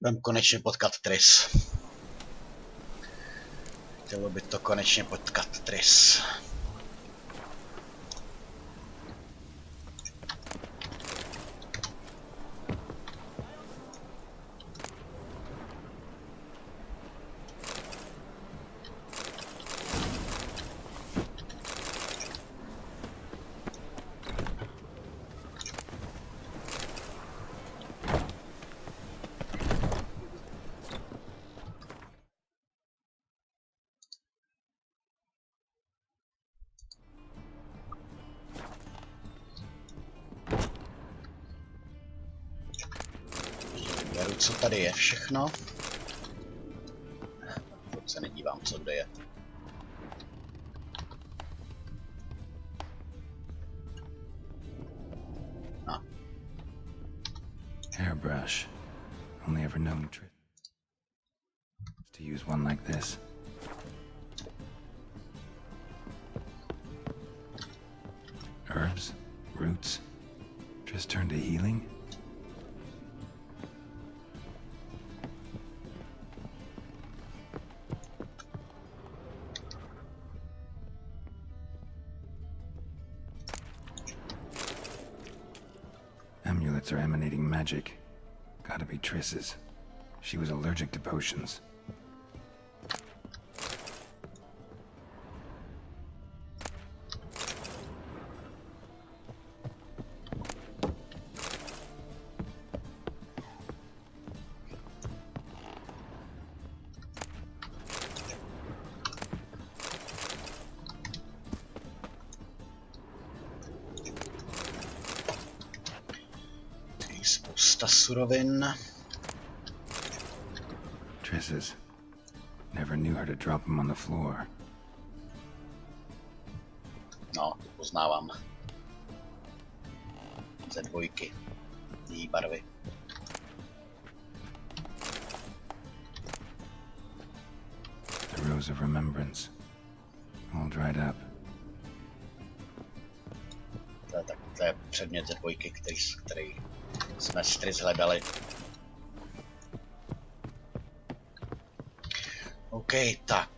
Budem konečně potkat Tris. Chtělo by to konečně potkat Tris. Co tady je všechno? Teď se nedívám, co kde je. No. Hairbrush. Only ever known to use one like this. Herbs, roots, just turn to healing. Amulets are emanating magic. Gotta be Triss's. She was allergic to potions. Spousta surovin. Triss's. Never knew her to drop them on the floor. No, to poznávám. Ze dvojky. Její barvy. The Rose of Remembrance. All dried up. To je předmět ze dvojky, který jsme s Tris hledali. OK, tak.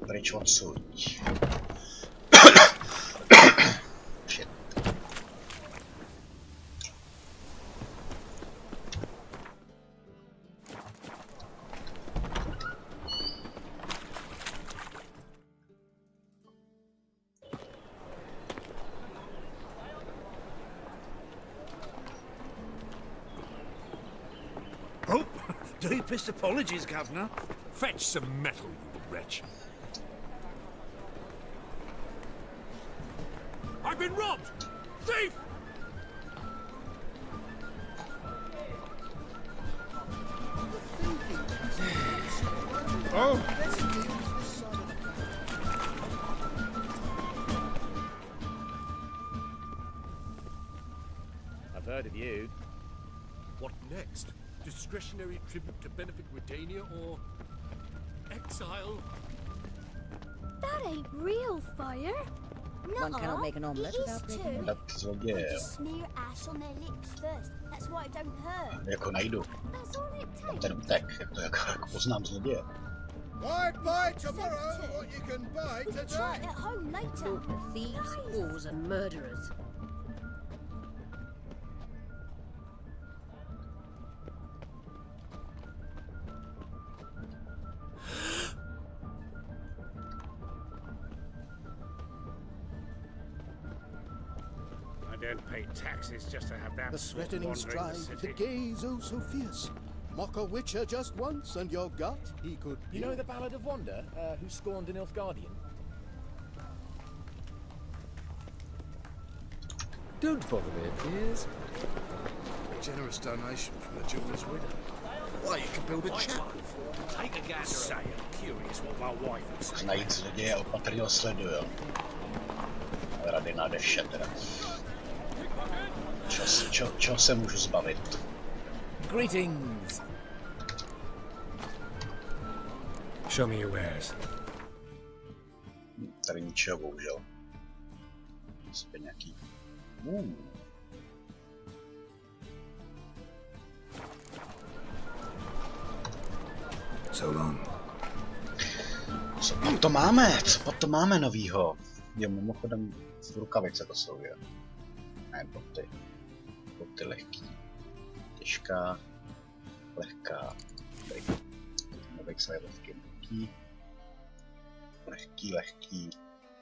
Pryč odsud. Shit. Oh, deepest apologies, Governor. Fetch some metal, you wretch. I've been robbed! Thief! Oh! I've heard of you. What next? Discretionary tribute to benefit Redania or exile? That ain't real fire. One cannot make an omelette without breaking egg. Tak zloděje. Just smear ash on their lips first. That's why it don't hurt. Jako najdu. That's all it takes. Ten útek, jak to jako poznám zloděje. Why buy tomorrow what you can buy We can try today? it at home later. Thieves, whores, and murderers. I don't pay taxes just to have that The sort threatening wandering the stride, city. the gaze oh so fierce. Mock a witcher just once, and your gut he could You know the Ballad of Wanda, who scorned an Nilfgaardian? Don't bother me, please. A generous donation from the jeweler's widow. Why, you can build a chapel. Take a gander. Say, I'm curious what my wife would say. Najít zloděje opatrně ho sleduju. Rady nade vše teda. Čeho se můžu zbavit? Greetings! Show me your wares. Tady ničeho bohužel. Spět nějaký So long. Co tam to máme? Co pak to máme novýho? Jo, mimochodem v rukavice to jsou, jo. Ne, boty lehký. Těžká, lehká. Nový se je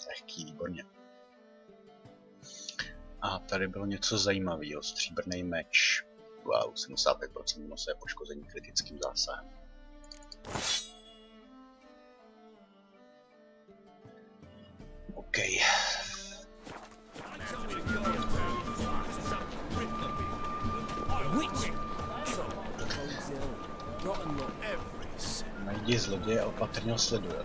lehký, výborně. A tady bylo něco zajímavého. Stříbrný meč. Wow, 75% nosu je poškození kritickým zásahem. OK. Najdi zloděje a opatrně ho sleduje.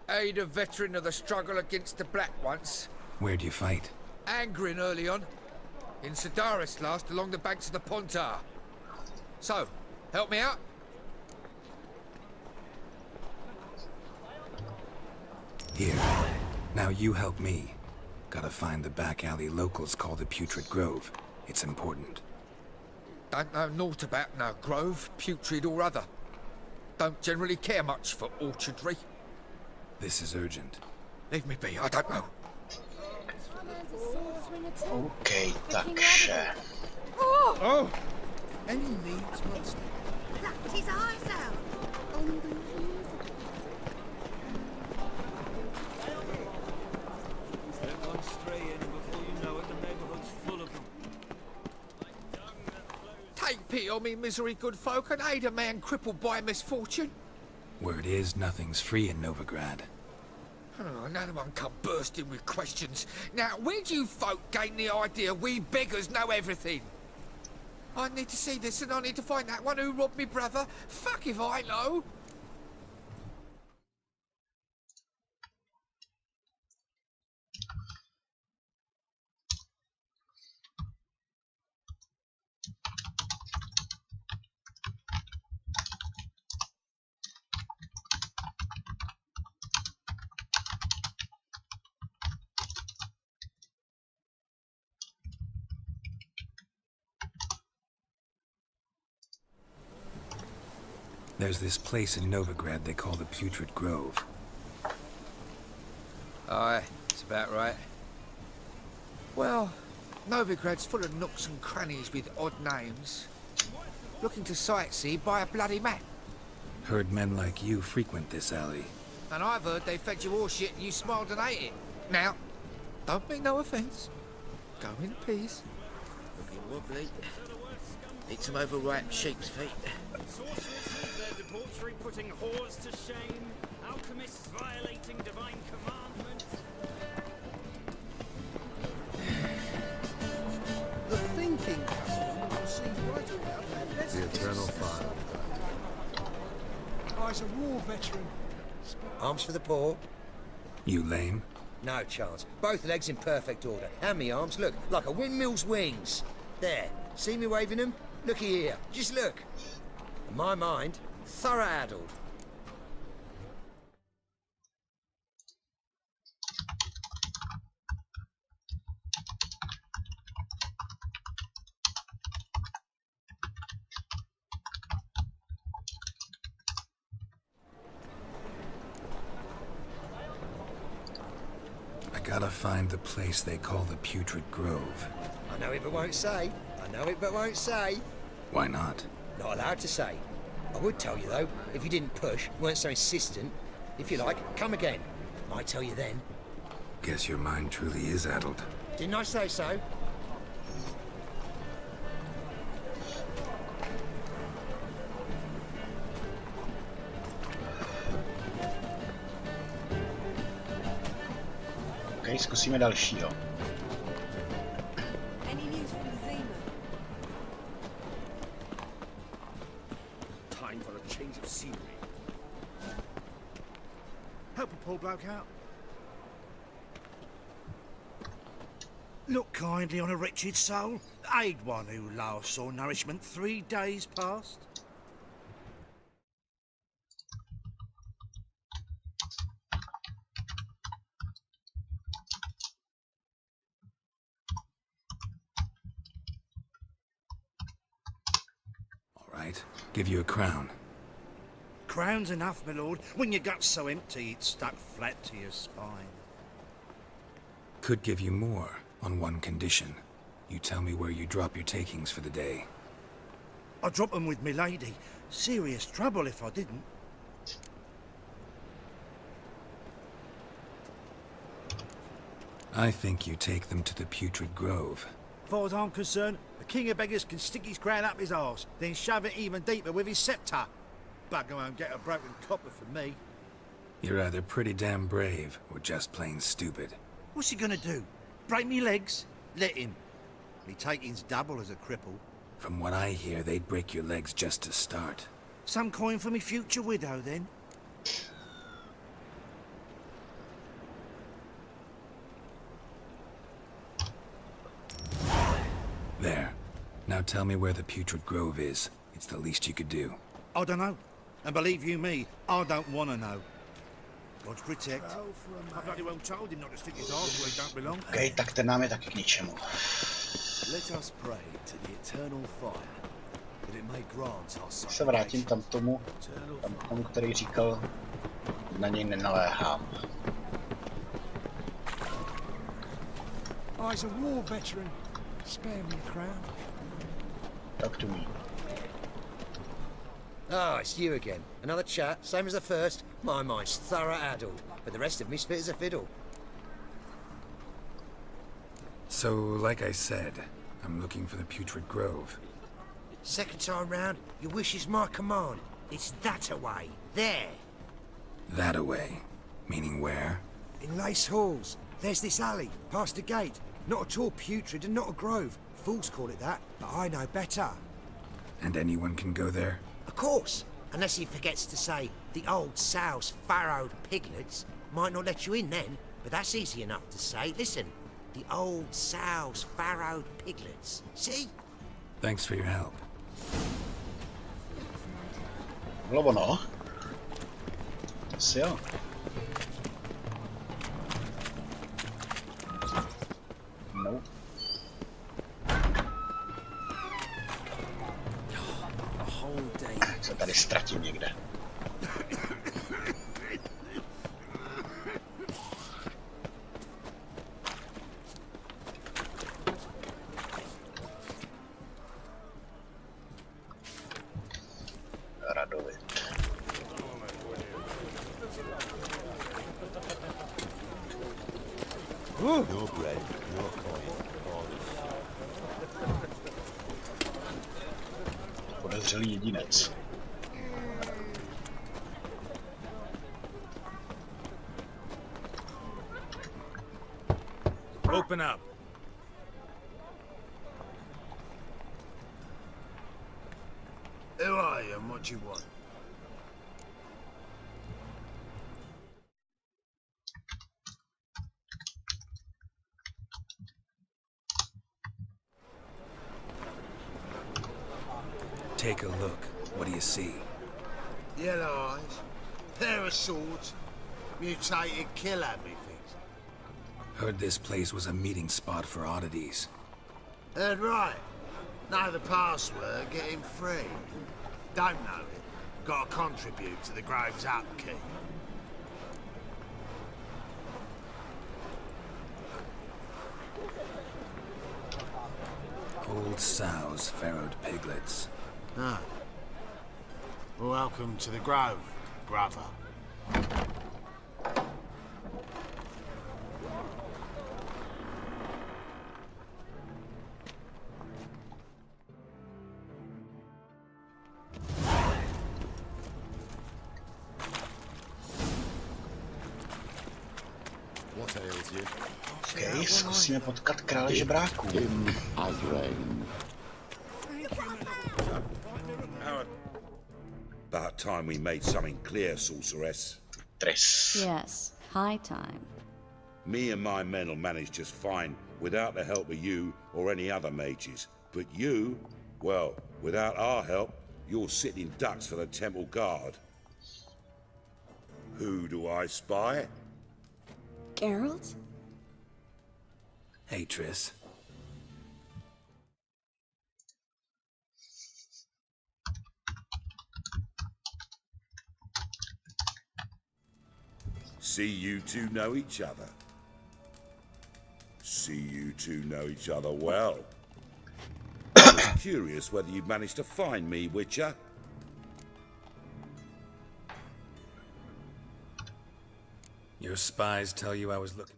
Aid a veteran of the struggle against the Black once. Where'd you fight? Angrin early on. In Sedaris last, along the banks of the Pontar. So, help me out? Here. Now you help me. Gotta find the back alley locals call the Putrid Grove. It's important. Don't know naught about no grove, putrid or other. Don't generally care much for orchardry. This is urgent. Leave me be, I don't know. OK, takže. Oh! Any needs must. Plucked his eyes out. Everyone's straying, and before you know it, the neighborhood's full of them. Take pity on me, misery, good folk, and aid a man crippled by misfortune. Word is nothing's free in Novigrad. Oh, another one come bursting with questions. Now, where do you folk gain the idea we beggars know everything? I need to see this and I need to find that one who robbed me brother. Fuck if I know. There's this place in Novigrad they call the Putrid Grove. Aye, that's about right. Well, Novigrad's full of nooks and crannies with odd names. Looking to sightsee by a bloody map. Heard men like you frequent this alley. And I've heard they fed you all shit and you smiled and ate it. Now, don't mean no offence. Go in peace. Looking wobbly. Eat some overripe sheep's feet. Sorceresses, their debauchery putting whores to shame, alchemists violating divine commandments. The thinking customer will see right around The eternal fire. Guy's a war veteran. Arms for the poor? You lame? No chance. Both legs in perfect order. And me arms, look, like a windmill's wings. There. See me waving them? Looky here. Just look. In my mind, thorough addled. I gotta find the place they call the Putrid Grove. I know it but won't say. I know it but won't say. Why not? Not allowed to say. I would tell you though, if you didn't push, weren't so insistent. If you like, come again. Might tell you then. Guess your mind truly is addled. Didn't I say so? OK, zkusíme dalšího. Any news from the Zima? Time for a change of scenery. Help a poor bloke out. Look kindly on a wretched soul. Aid one who last saw nourishment 3 days past. All right, give you a crown. Crown's enough, my lord, when your gut's so empty it's stuck flat to your spine. Could give you more, on one condition. You tell me where you drop your takings for the day. I'd drop 'em with me lady. Serious trouble if I didn't. I think you take them to the Putrid Grove. As far as I'm concerned, the king of beggars can stick his crown up his arse, then shove it even deeper with his sceptre. Bugger won't get a broken copper from me. You're either pretty damn brave, or just plain stupid. What's he gonna do? Break me legs? Let him. Me taking's double as a cripple. From what I hear, they'd break your legs just to start. Some coin for me future widow, then. There. Now tell me where the Putrid Grove is. It's the least you could do. I don't know. And believe you me, I don't want to know. God protect. I bloody well told him not to stick his arse where he don't belong. OK, tak ten nám je taky k ničemu. Let us pray to the eternal fire, that it may grant our Se vrátím tam tomu, který říkal, na něj nenaléhám. He's a war veteran. Spare me a crown. Talk to me. Ah, it's you again. Another chat, same as the first. My mind's thorough addled, but the rest of me's fit as a fiddle. So, like I said, I'm looking for the Putrid Grove. Second time round, your wish is my command. It's that away. There. That away? Meaning where? In Lace Halls. There's this alley, past the gate. Not at all putrid and not a grove. Fools call it that, but I know better. And anyone can go there? Of course. Unless he forgets to say the old sow's farrowed piglets. Might not let you in then, but that's easy enough to say. Listen, the old sow's farrowed piglets. See? Thanks for your help. Bylo ono? Asi jo. No. Se tady ztratím někde. Radovit. No bread, no coin. Podezřelý jedinec. Open up. Who are you and what do you want? Take a look. What do you see? Yellow eyes, pair of swords, mutated killer methinks. Heard this place was a meeting spot for oddities. Heard right. Know the password, get him free. Don't know it. Got to contribute to the Grove's upkeep. Old sows, farrowed piglets. Ah. Welcome to the Grove, brother. What ails you? OK, zkusíme potkat krále žebráků. As rain. About time we made something clear, sorceress. Tris. Yes, high time. Me and my men will manage just fine without the help of you or any other mages. But you, well, without our help, you're sitting ducks for the temple guard. Who do I spy? Geralt? Hey, Triss. See you two know each other. See you two know each other well. I was curious whether you'd managed to find me, Witcher. Your spies tell you I was looking...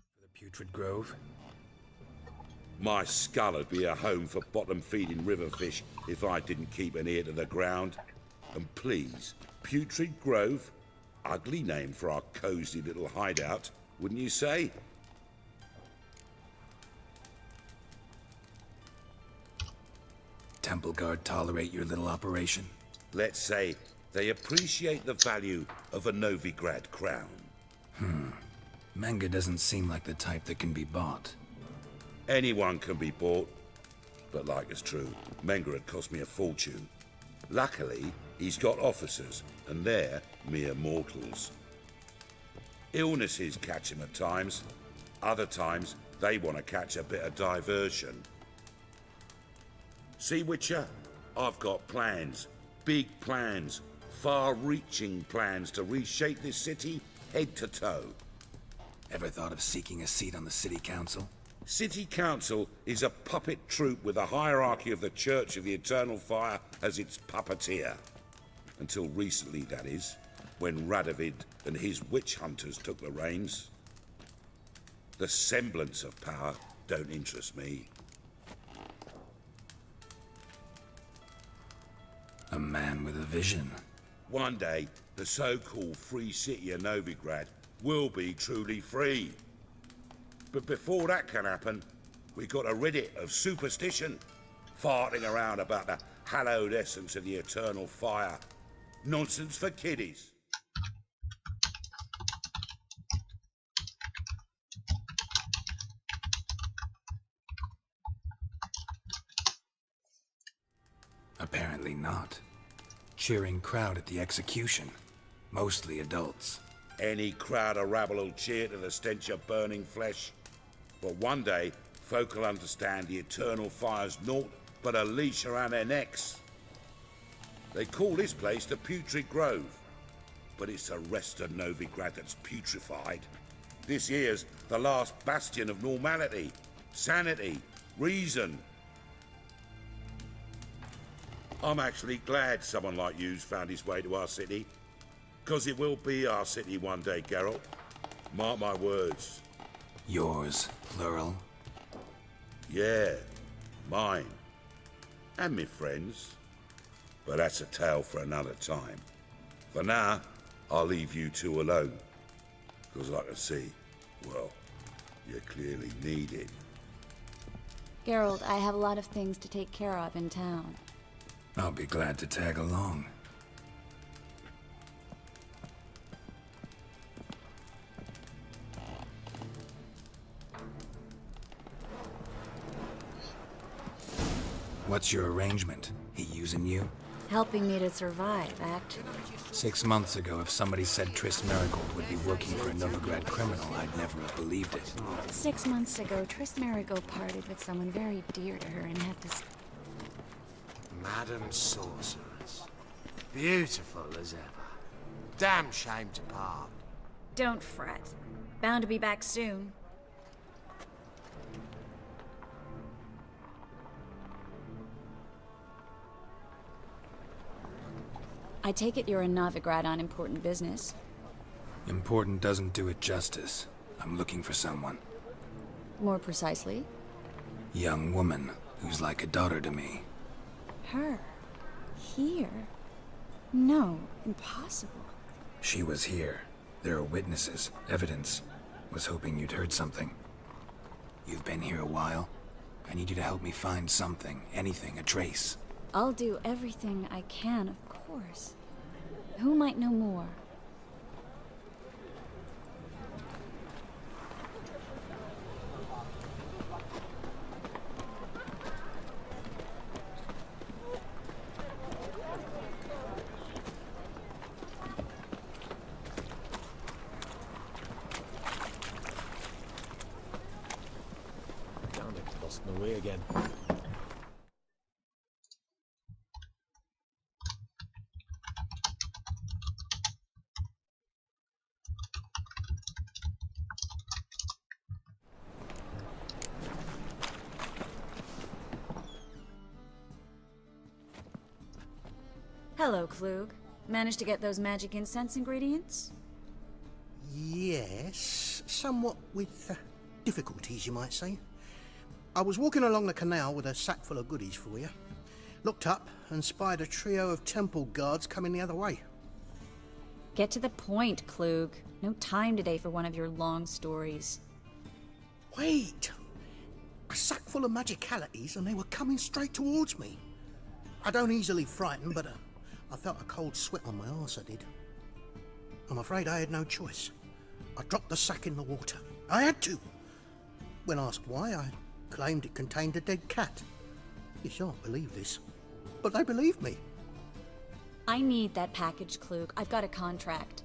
for the Putrid Grove? My skull would be a home for bottom-feeding river fish if I didn't keep an ear to the ground. And please, Putrid Grove? Ugly name for our cozy little hideout, wouldn't you say? Temple Guard tolerate your little operation? Let's say they appreciate the value of a Novigrad crown. Menga doesn't seem like the type that can be bought. Anyone can be bought. But like it's true, Menga had cost me a fortune. Luckily, he's got officers, and they're mere mortals. Illnesses catch him at times. Other times, they want to catch a bit of diversion. See, Witcher? I've got plans. Big plans. Far-reaching plans to reshape this city head to toe. Ever thought of seeking a seat on the city council? City Council is a puppet troupe with the hierarchy of the Church of the Eternal Fire as its puppeteer. Until recently, that is, when Radovid and his witch hunters took the reins. The semblance of power don't interest me. A man with a vision. One day, the so-called free city of Novigrad will be truly free. But before that can happen, we got to rid it of superstition, farting around about the hallowed essence of the eternal fire. Nonsense for kiddies. Apparently not. Cheering crowd at the execution. Mostly adults. Any crowd of rabble will cheer to the stench of burning flesh. But one day, folk will understand the eternal fire's naught but a leash around their necks. They call this place the Putrid Grove, but it's the rest of Novigrad that's putrefied. This here's the last bastion of normality, sanity, reason. I'm actually glad someone like you's found his way to our city, because it will be our city one day, Geralt. Mark my words. Yours, plural? Yeah, mine. And me friends. But that's a tale for another time. For now, I'll leave you two alone. Because I can see, well, you clearly need it. Geralt, I have a lot of things to take care of in town. I'll be glad to tag along. What's your arrangement? He using you? Helping me to survive, actually. 6 months ago, if somebody said Triss Marigold would be working for a Novigrad criminal, I'd never have believed it. 6 months ago, Triss Marigold parted with someone very dear to her and had to... Madam Sorceress. Beautiful as ever. Damn shame to part. Don't fret. Bound to be back soon. I take it you're in Novigrad on important business. Important doesn't do it justice. I'm looking for someone. More precisely? Young woman who's like a daughter to me. Her? Here? No, impossible. She was here. There are witnesses, evidence. Was hoping you'd heard something. You've been here a while. I need you to help me find something, anything, a trace. I'll do everything I can, of course. Who might know more? Damn it, lost my way again. Hello, Klug. Managed to get those magic incense ingredients? Yes, somewhat with difficulties, you might say. I was walking along the canal with a sack full of goodies for you. Looked up and spied a trio of temple guards coming the other way. Get to the point, Klug. No time today for one of your long stories. Wait! A sack full of magicalities and they were coming straight towards me. I don't easily frighten, but I felt a cold sweat on my arse, I did. I'm afraid I had no choice. I dropped the sack in the water. I had to. When asked why, I claimed it contained a dead cat. You shan't believe this, but they believed me. I need that package, Klug. I've got a contract.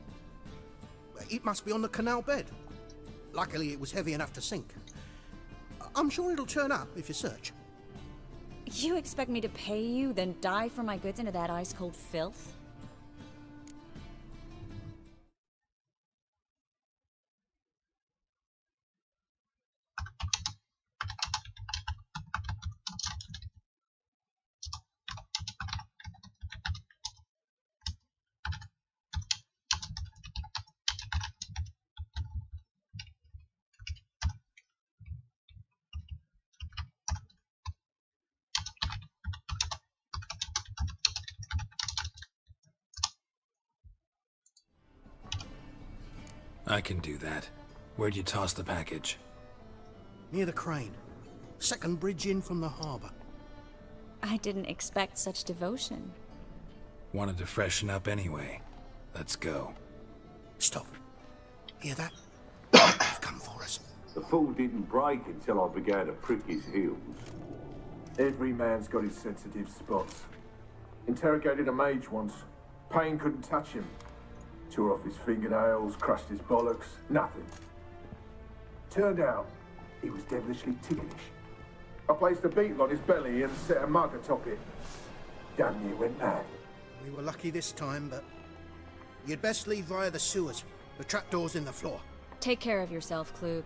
It must be on the canal bed. Luckily, it was heavy enough to sink. I'm sure it'll turn up if you search. You expect me to pay you, then dive for my goods into that ice-cold filth? I can do that. Where'd you toss the package? Near the crane. Second bridge in from the harbour. I didn't expect such devotion. Wanted to freshen up anyway. Let's go. Stop. Hear that? They've come for us. The fool didn't break until I began to prick his heels. Every man's got his sensitive spots. Interrogated a mage once. Pain couldn't touch him. Tore off his fingernails, crushed his bollocks, nothing. Turned out, he was devilishly ticklish. I placed a beetle on his belly and set a mug atop it. Damn near went mad. We were lucky this time, but you'd best leave via the sewers. The trapdoor's in the floor. Take care of yourself, Klug.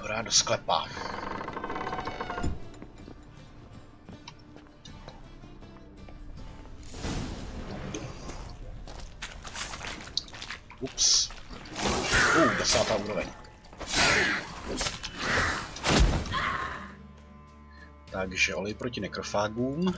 Hurá do sklepa. Ups. 10. úroveň. Takže olej proti nekrofágům.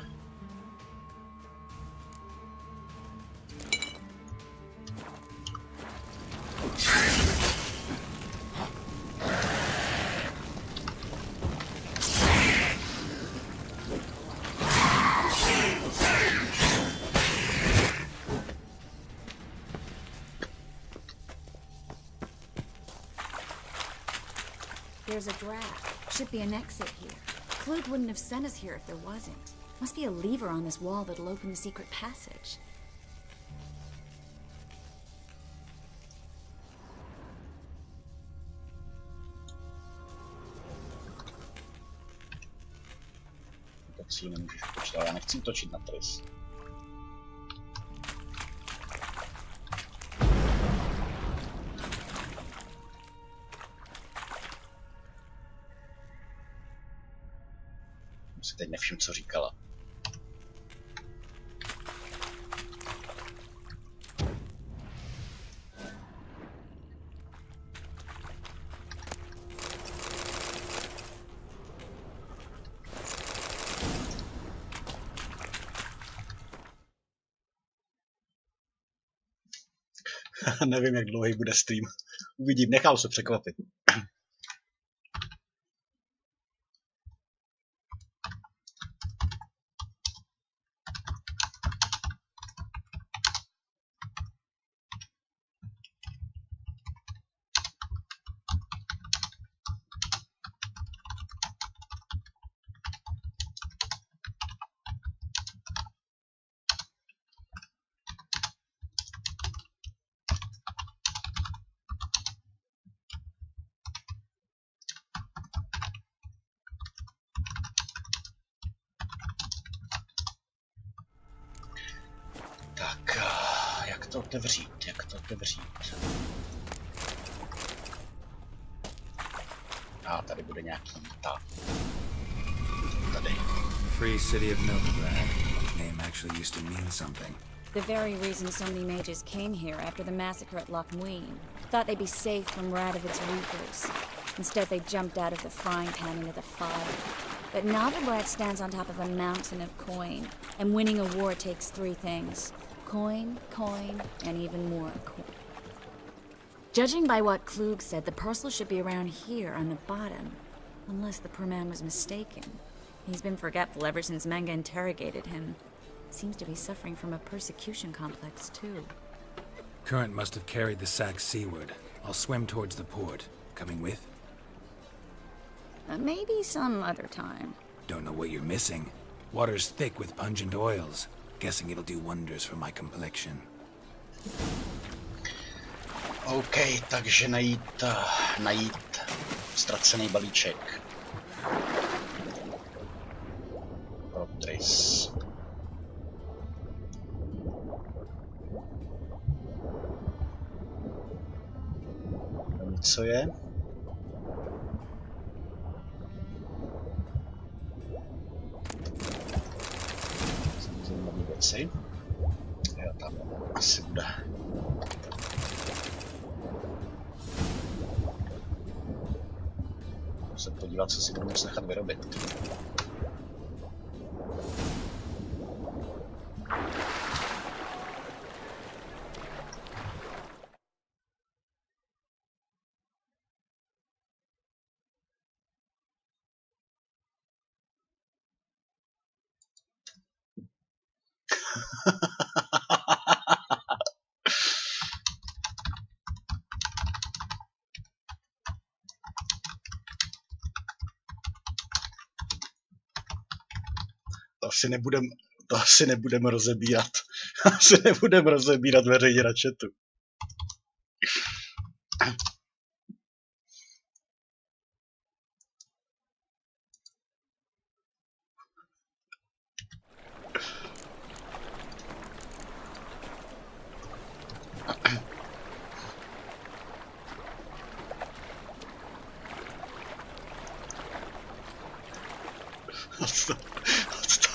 There's a draft. Should be an exit here. Klug wouldn't have sent us here if there wasn't. Must be a lever on this wall that'll open the secret passage. Tak si ji nemůžeš počítat, já nechci točit na trys. Si teď nevšim, co říkala. Nevím, jak dlouhý bude stream. Uvidím, nechám se překvapit. Tak, jak to otevřít? A tady bude nějaký tady. Free city of Novigrad. Name actually used to mean something. The very reason so many mages came here after the massacre at Loch Muin. Thought they'd be safe from Radovid's reapers. Instead, they jumped out of the frying pan into the fire. But Novigrad stands on top of a mountain of coin, and winning a war takes three things. Coin, and even more coin. Judging by what Klug said, the parcel should be around here on the bottom. Unless the poor man was mistaken. He's been forgetful ever since Manga interrogated him. Seems to be suffering from a persecution complex, too. Current must have carried the sack seaward. I'll swim towards the port. Coming with? Maybe some other time. Don't know what you're missing. Water's thick with pungent oils. Guessing it'll do wonders for my complexion. OK, takže najít ztracený balíček. Protris. Co je? Zajímavé věci. Jo, tam asi bude. Musím se podívat, co si budu moct nechat vyrobit. To asi nebudem rozebírat. Asi nebudem rozebírat veřejně na chatu.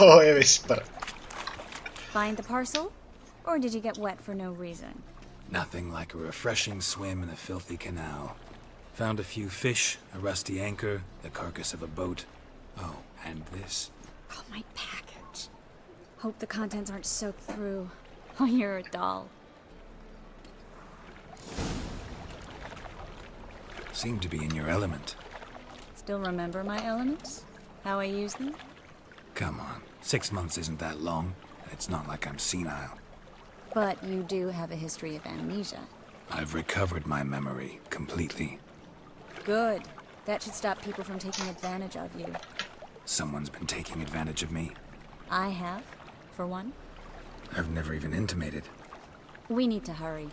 Oh, je whisper. Find the parcel? Or did you get wet for no reason? Nothing like a refreshing swim in a filthy canal. Found a few fish, a rusty anchor, the carcass of a boat. Oh, and this. Oh, my package. Hope the contents aren't soaked through. Oh, you're a doll. Seem to be in your element. Still remember my elements? How I use them? Come on, 6 months isn't that long. It's not like I'm senile. But you do have a history of amnesia. I've recovered my memory completely. Good. That should stop people from taking advantage of you. Someone's been taking advantage of me. I have, for one. I've never even intimated. We need to hurry.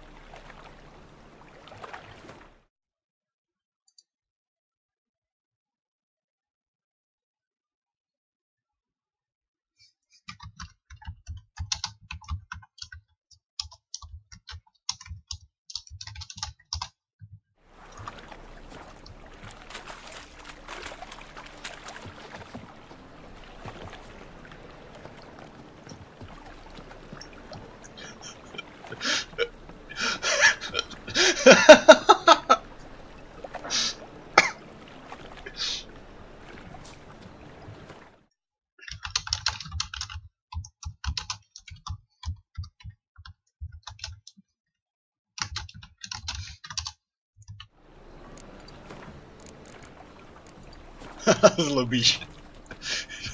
Zlobíš.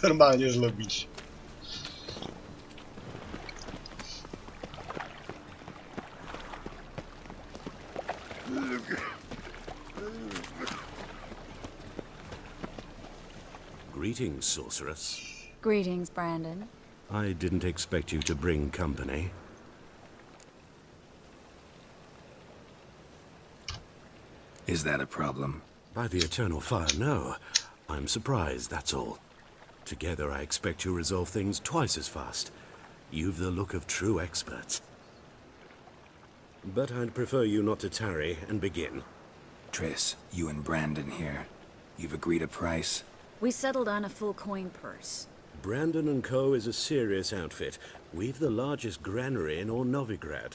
Normálně zlobíš. Greetings, sorceress. Greetings, Brandon. I didn't expect you to bring company. Is that a problem? By the eternal fire, no. I'm surprised, that's all. Together, I expect you resolve things twice as fast. You've the look of true experts. But I'd prefer you not to tarry and begin. Triss, you and Brandon here. You've agreed a price? We settled on a full coin purse. Brandon & Co. is a serious outfit. We've the largest granary in all Novigrad.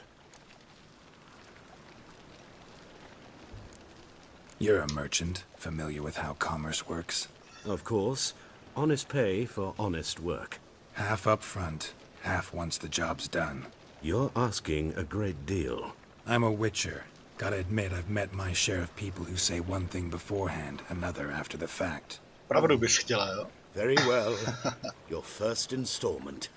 You're a merchant, familiar with how commerce works? Of course. Honest pay for honest work. Half up front, half once the job's done. You're asking a great deal. I'm a witcher. Gotta admit, I've met my share of people who say one thing beforehand, another after the fact. Pravdu bys chtěla, jo? Very well. Your first installment.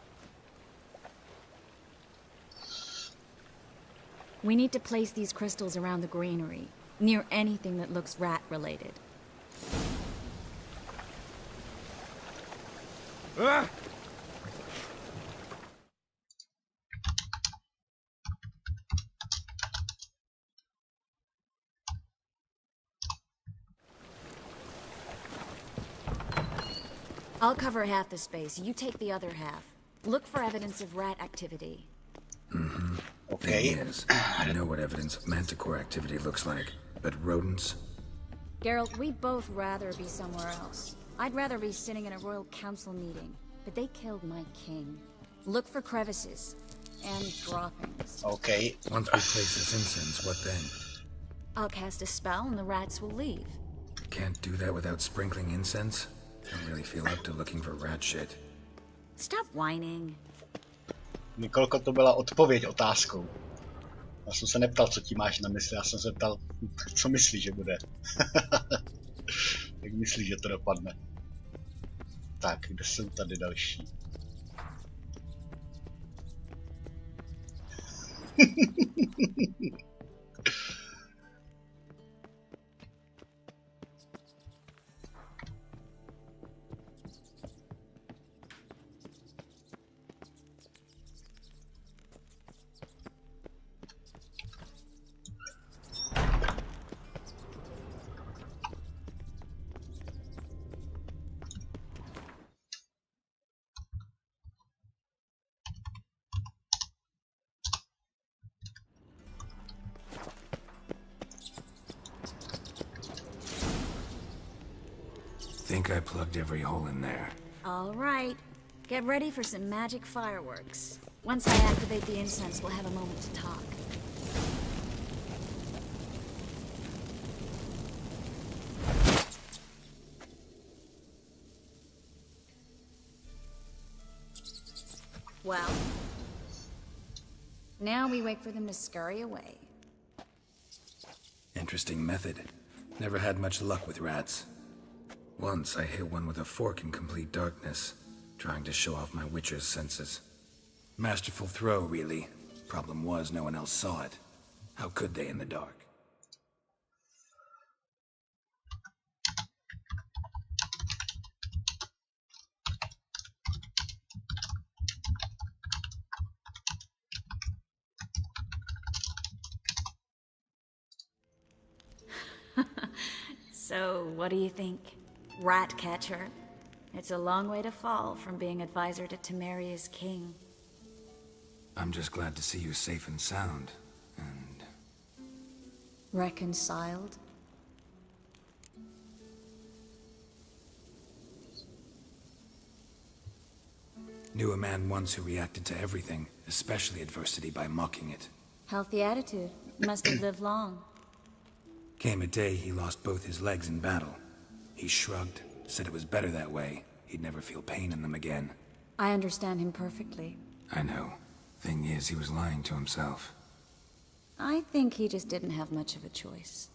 We need to place these crystals around the granary, near anything that looks rat-related. I'll cover half the space. You take the other half. Look for evidence of rat activity. Mm-hmm. Okay. Thing is, I know what evidence of manticore activity looks like, but rodents? Geralt, we'd both rather be somewhere else. I'd rather be sitting in a royal council meeting, but they killed my king. Look for crevices and droppings. Okay. Once we place this incense, what then? I'll cast a spell and the rats will leave. Can't do that without sprinkling incense? Don't really feel up to looking for rat shit. Stop whining. Nikolko, to byla odpověď otázkou. Já jsem se neptal, co ti máš na mysli, já jsem se ptal, co myslíš, že bude. Jak myslíš, že to dopadne? Tak, kde jsou tady další? Think I plugged every hole in there. All right. Get ready for some magic fireworks. Once I activate the incense, we'll have a moment to talk. Well, now we wait for them to scurry away. Interesting method. Never had much luck with rats. Once I hit one with a fork in complete darkness, trying to show off my witcher's senses. Masterful throw, really. Problem was, no one else saw it. How could they in the dark? So, what do you think? Rat catcher? It's a long way to fall from being advisor to Temeria's king. I'm just glad to see you safe and sound, and... Reconciled? Knew a man once who reacted to everything, especially adversity, by mocking it. Healthy attitude. Must have lived long. Came a day he lost both his legs in battle. He shrugged, said it was better that way. He'd never feel pain in them again. I understand him perfectly. I know. Thing is, he was lying to himself. I think he just didn't have much of a choice.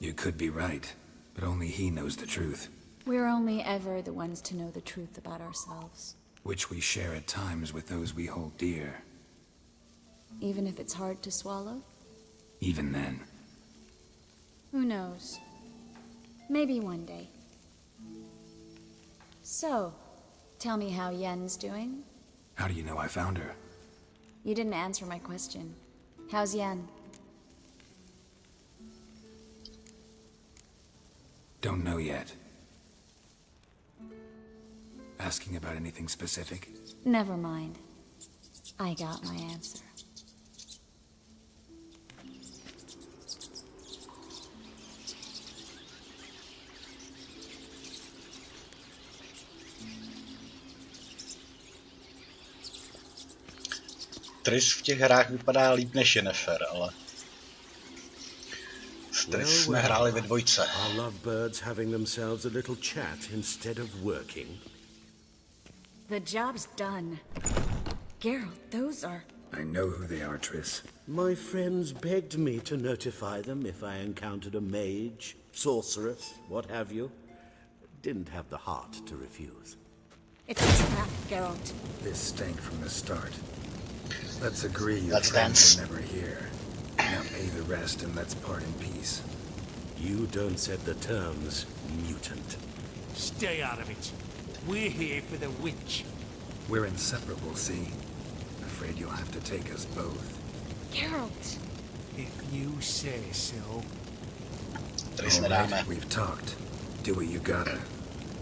You could be right, but only he knows the truth. We're only ever the ones to know the truth about ourselves. Which we share at times with those we hold dear. Even if it's hard to swallow? Even then. Who knows? Maybe one day. So, tell me how Yen's doing? How do you know I found her? You didn't answer my question. How's Yen? Don't know yet. Asking about anything specific? Never mind. I got my answer. Triss v těch hrách vypadá líp než Yennefer, ale s Triss jsme hráli ve dvojce. Our lovebirds having themselves a little chat instead of working. The job's done. Geralt, those are... I know who they are, Triss. My friends begged me to notify them if I encountered a mage, sorceress, what have you. Didn't have the heart to refuse. It's a trap, Geralt. This stank from the start. Let's agree your Let's friends dance. were never here. Now pay the rest and let's part in peace. You don't set the terms, mutant. Stay out of it. We're here for the witch. We're inseparable, see? Afraid you'll have to take us both. Geralt! If you say so. Triss All nedáme. right, we've talked. Do what you gotta.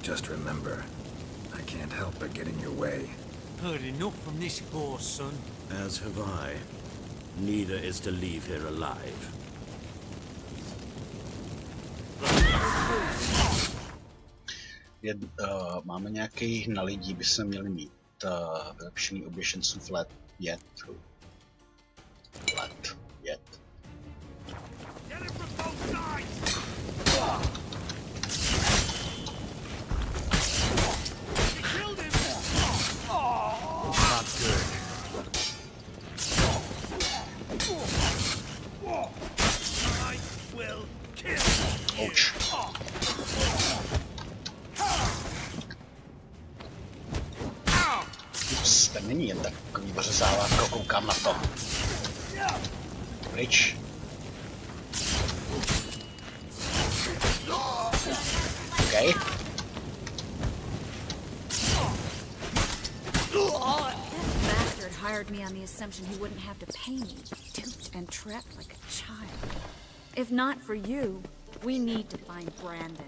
Just remember, I can't help but get in your way. Heard enough from this horse, son. As have I. Neither is to leave here alive. Máme nějaký na lidí, by se měli mít vylepšený oběšencův let, jed. That's good. I will kill you. Ouch. Ups, ten není jen takový ořezávátko, koukám na to. Pryč. OK. Bastard hired me on the assumption he wouldn't have to pay me. Duped and trapped like a child. If not for you, we need to find Brandon.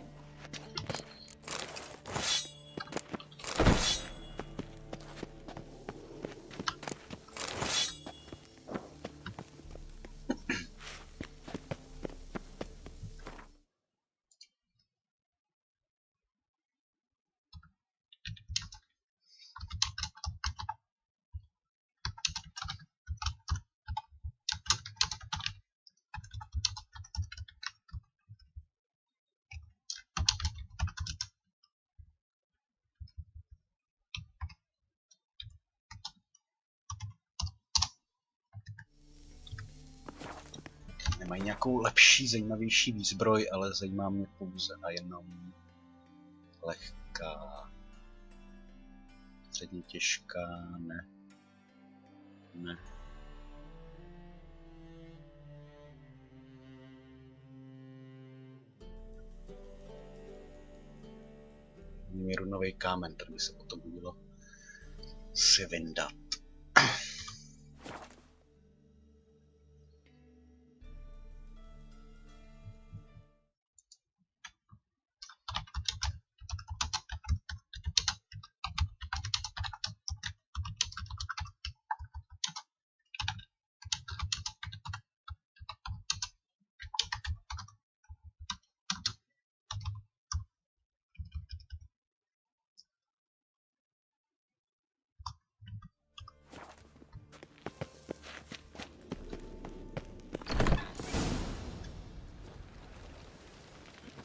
Mají nějakou lepší, zajímavější výzbroj, ale zajímá mě pouze a jenom lehká. Středně těžká, ne. Ne. Mě runový kámen, který by se potom hodilo si vyndat.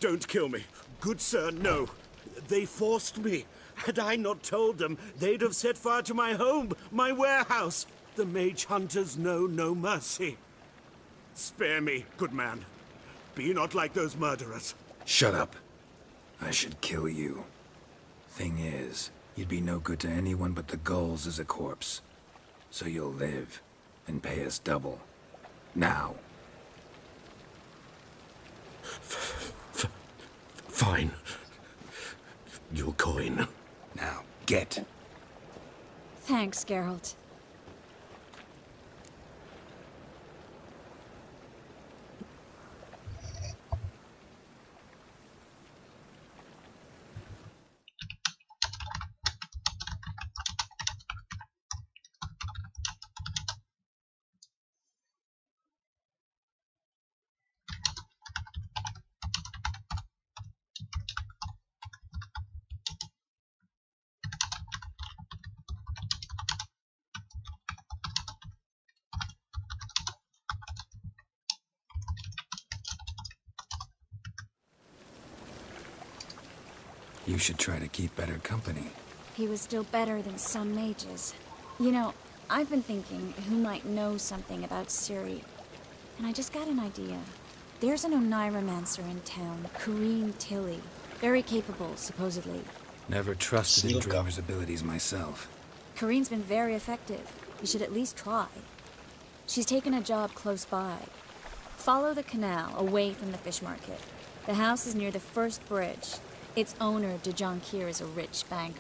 Don't kill me. Good sir, no. They forced me. Had I not told them, they'd have set fire to my home, my warehouse. The mage hunters know no mercy. Spare me, good man. but you're not like those murderers. Shut up. I should kill you. Thing is, you'd be no good to anyone but the gulls as a corpse. So you'll live, and pay us double. Now. Fine. Your coin. Now, get. Thanks, Geralt. You should try to keep better company. He was still better than some mages. You know, I've been thinking who might know something about Ciri. And I just got an idea. There's an Oneiromancer in town, Corrine Tilly. Very capable, supposedly. Never trusted in Dreamer's abilities myself. Corrine's been very effective. You should at least try. She's taken a job close by. Follow the canal, away from the fish market. The house is near the first bridge. Its owner, de Jonquier, is a rich banker.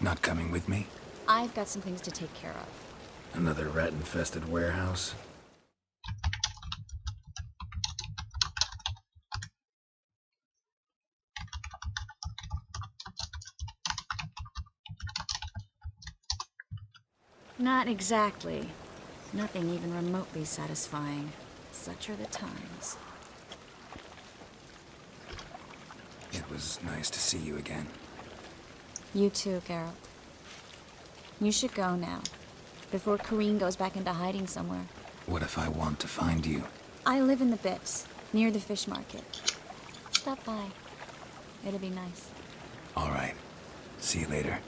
Not coming with me? I've got some things to take care of. Another rat-infested warehouse? Not exactly. Nothing even remotely satisfying. Such are the times. It was nice to see you again. You too, Geralt. You should go now, before Corrine goes back into hiding somewhere. What if I want to find you? I live in the Bits, near the fish market. Stop by. It'll be nice. All right. See you later.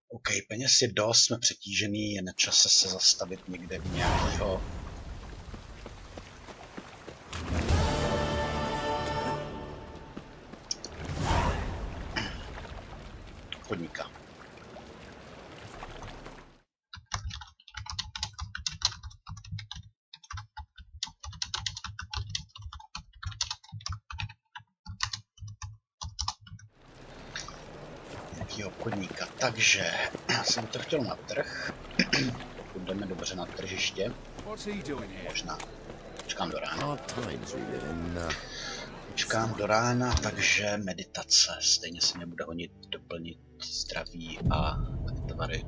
OK, peněz je dost, jsme přetížený, je na čase se zastavit někde u nějakého podniká. Obchodníka. Takže jsem to chtěl na trh. Pokud jdeme dobře na tržiště. Možná. Počkám do rána. Počkám do rána, takže meditace. Stejně se mě bude honit doplnit zdraví a tvary.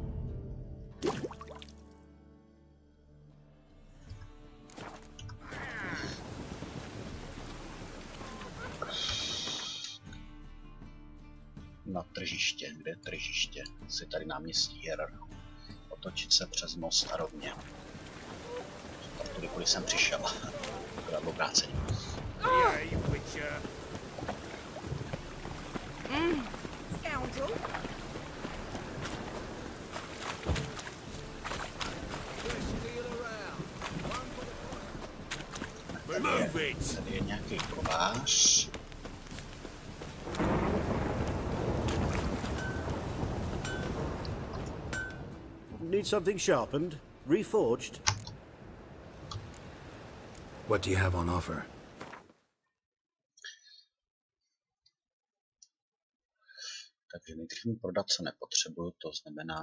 Na tržiště. Kde je tržiště? Asi tady náměstí Hierarchů. Otočit se přes most a rovně. Tudy, kudy jsem přišel. Akorát obráceně. Tady je nějaký kovář. Need something sharpened? Reforged? What do you have on offer? Takže nejdřív prodat, co nepotřebuju, to znamená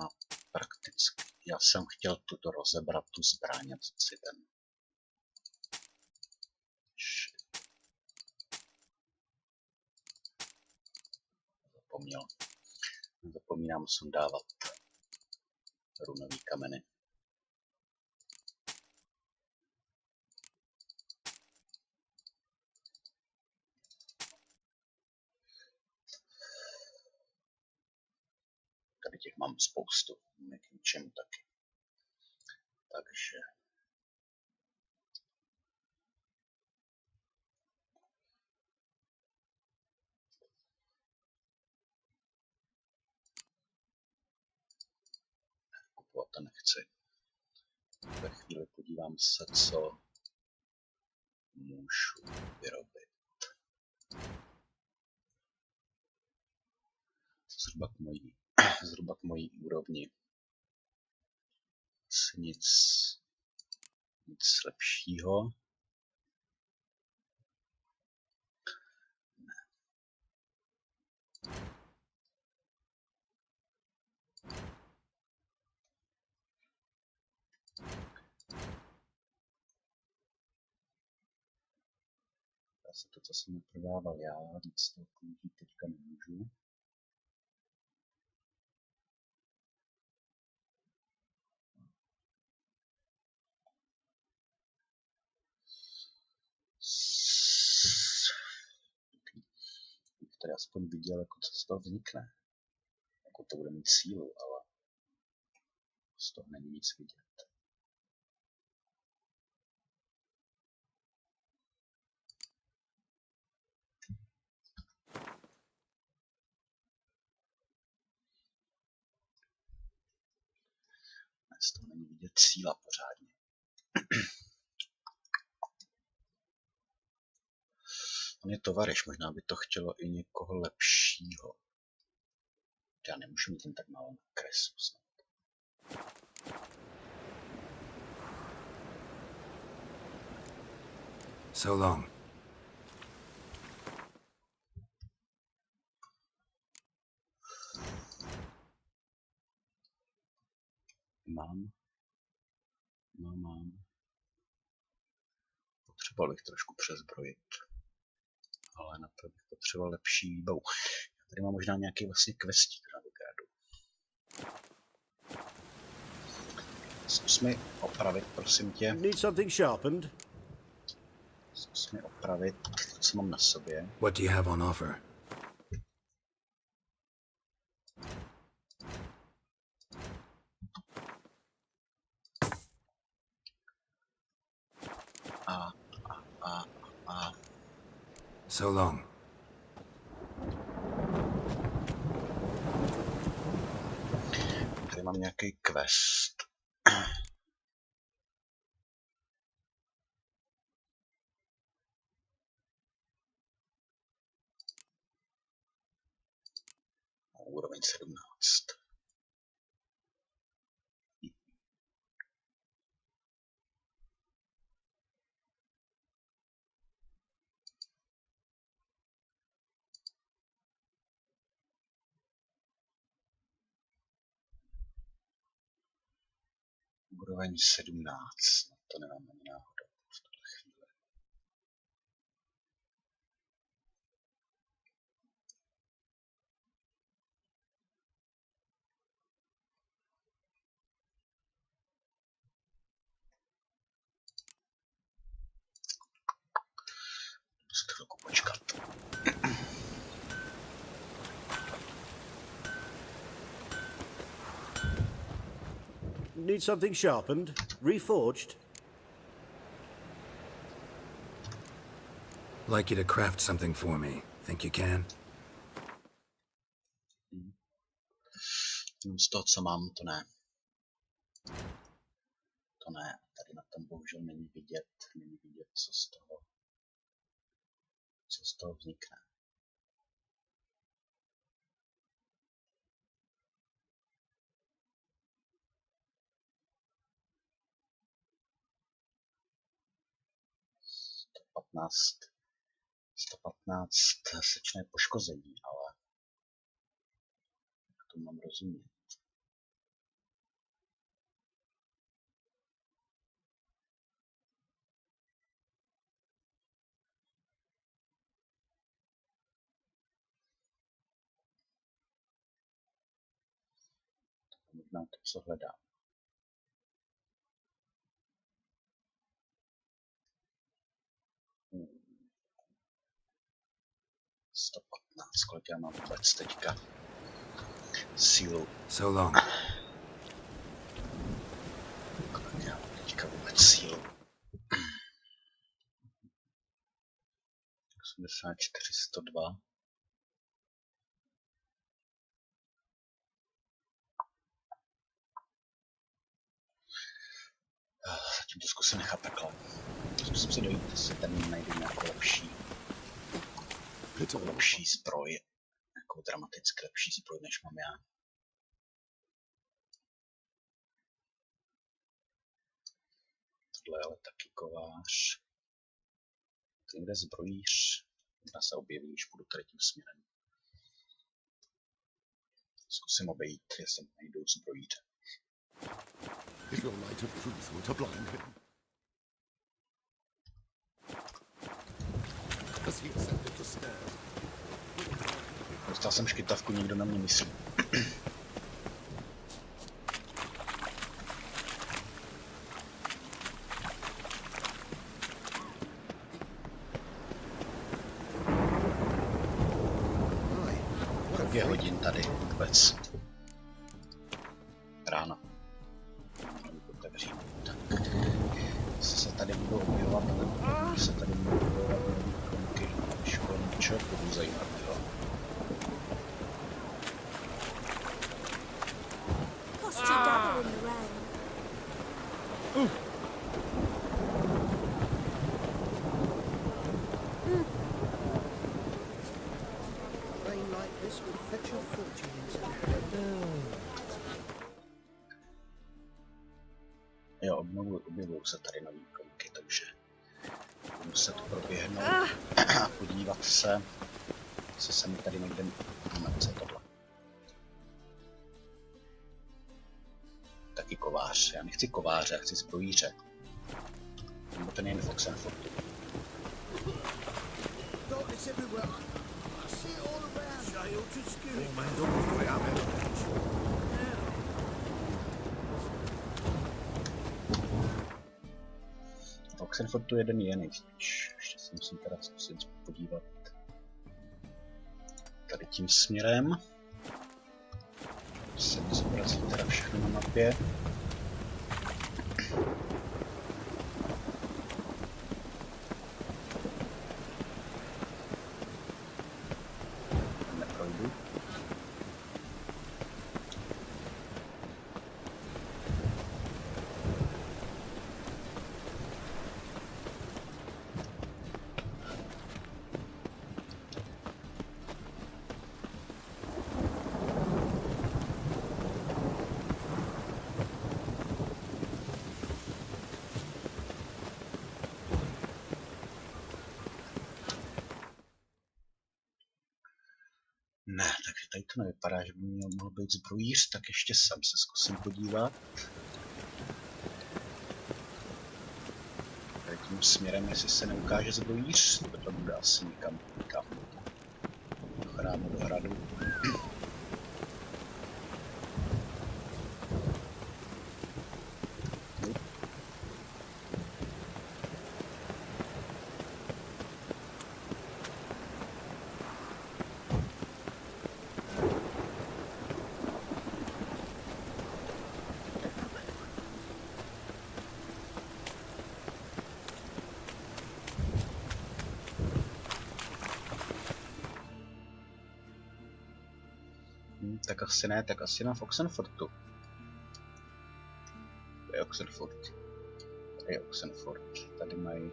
prakticky. Já jsem chtěl tuto rozebrat, tu zbraň, co si ten. Zapomněl. Zapomínám sundávat runový kameny. Tady těch mám spoustu, k ničemu taky. Takže kupovat to nechci. Ve chvíli podívám se, co můžu vyrobit. Zhruba k mojí úrovni. Asi nic lepšího. Zase to, co jsem neprodával já, víc toho použít teďka nemůžu. Bych tady aspoň viděl, jako co z toho vznikne. Jako to bude mít sílu, ale z toho není nic vidět. Z toho není vidět síla pořádně. On je tovaryš, možná by to chtělo i někoho lepšího. Já nemůžu mít jen tak málo na kresu snad. So long. Mám. Potřeboval bych trošku přezbrojit. Ale na to bych potřeboval lepší výbavu. Já tady mám možná nějaký vlastně questík na vygradu. Zkus mi opravit, prosím tě. Need something sharpened? Zkus mi opravit to, co mám na sobě. What do you have on offer? So long. Tady mám nějaký quest. Úroveň 17. Úroveň 17. No to nemám ani náhodou v tuhle chvíli. Muset chvilku počkat. Need something sharpened? Reforged? Like you to craft something for me. Think you can? Z toho, co mám, to ne. To ne. Tady na tom bohužel není vidět, co z toho vznikne. Sto patnáct sečné poškození, ale jak to mám rozumět. Možná to, co hledám. Hmm. 115, kolik já mám vůbec teďka sílu. So long. Kolik já mám teďka vůbec sílu. 84, 102. To zkusím nechat takhle. Zkusím si dojít, jestli tady najdu nějakou lepší zbroj. Nějakou dramaticky lepší zbroj, než mám já. Tohle je ale taky kovář. Někde zbrojíř. Možná se objeví, když půjdu tady tím směrem. Zkusím obejít, jestli najdou zbrojíře. If your light of truth were to blind him. As he ascended the stairs. Dostal jsem škytavku, nikdo na mě myslí. Kolik je hodin tady vůbec? Ráno. Jestli se tady budou objevovat, se tady budou objevovat nový kromky školníček, to bude zajímavého. Jo, objevují se tady nový kromky, takže budu muset proběhnout a podívat se, co se mi tady někde co je tohle. Taky kovář, já nechci kováře, já chci zbrojíře. Nebo ten jen Fox and Fortu. Fox and Fortu jeden je nejspíš. Ještě se musím teda zkusit podívat tady tím směrem. Se mi zobrazí teda všechno na mapě. Neprojdu. Ne, takže tady to nevypadá, že by mohl být zbrojíř, tak ještě sam se zkusím podívat. Tady tím směrem, jestli se neukáže zbrojíř, to bude asi nikam. Do chrámu, do hradu. Tak asi ne, tak asi na Oxenfortu. To je Oxenfort. Tady je Oxenfort. Tady mají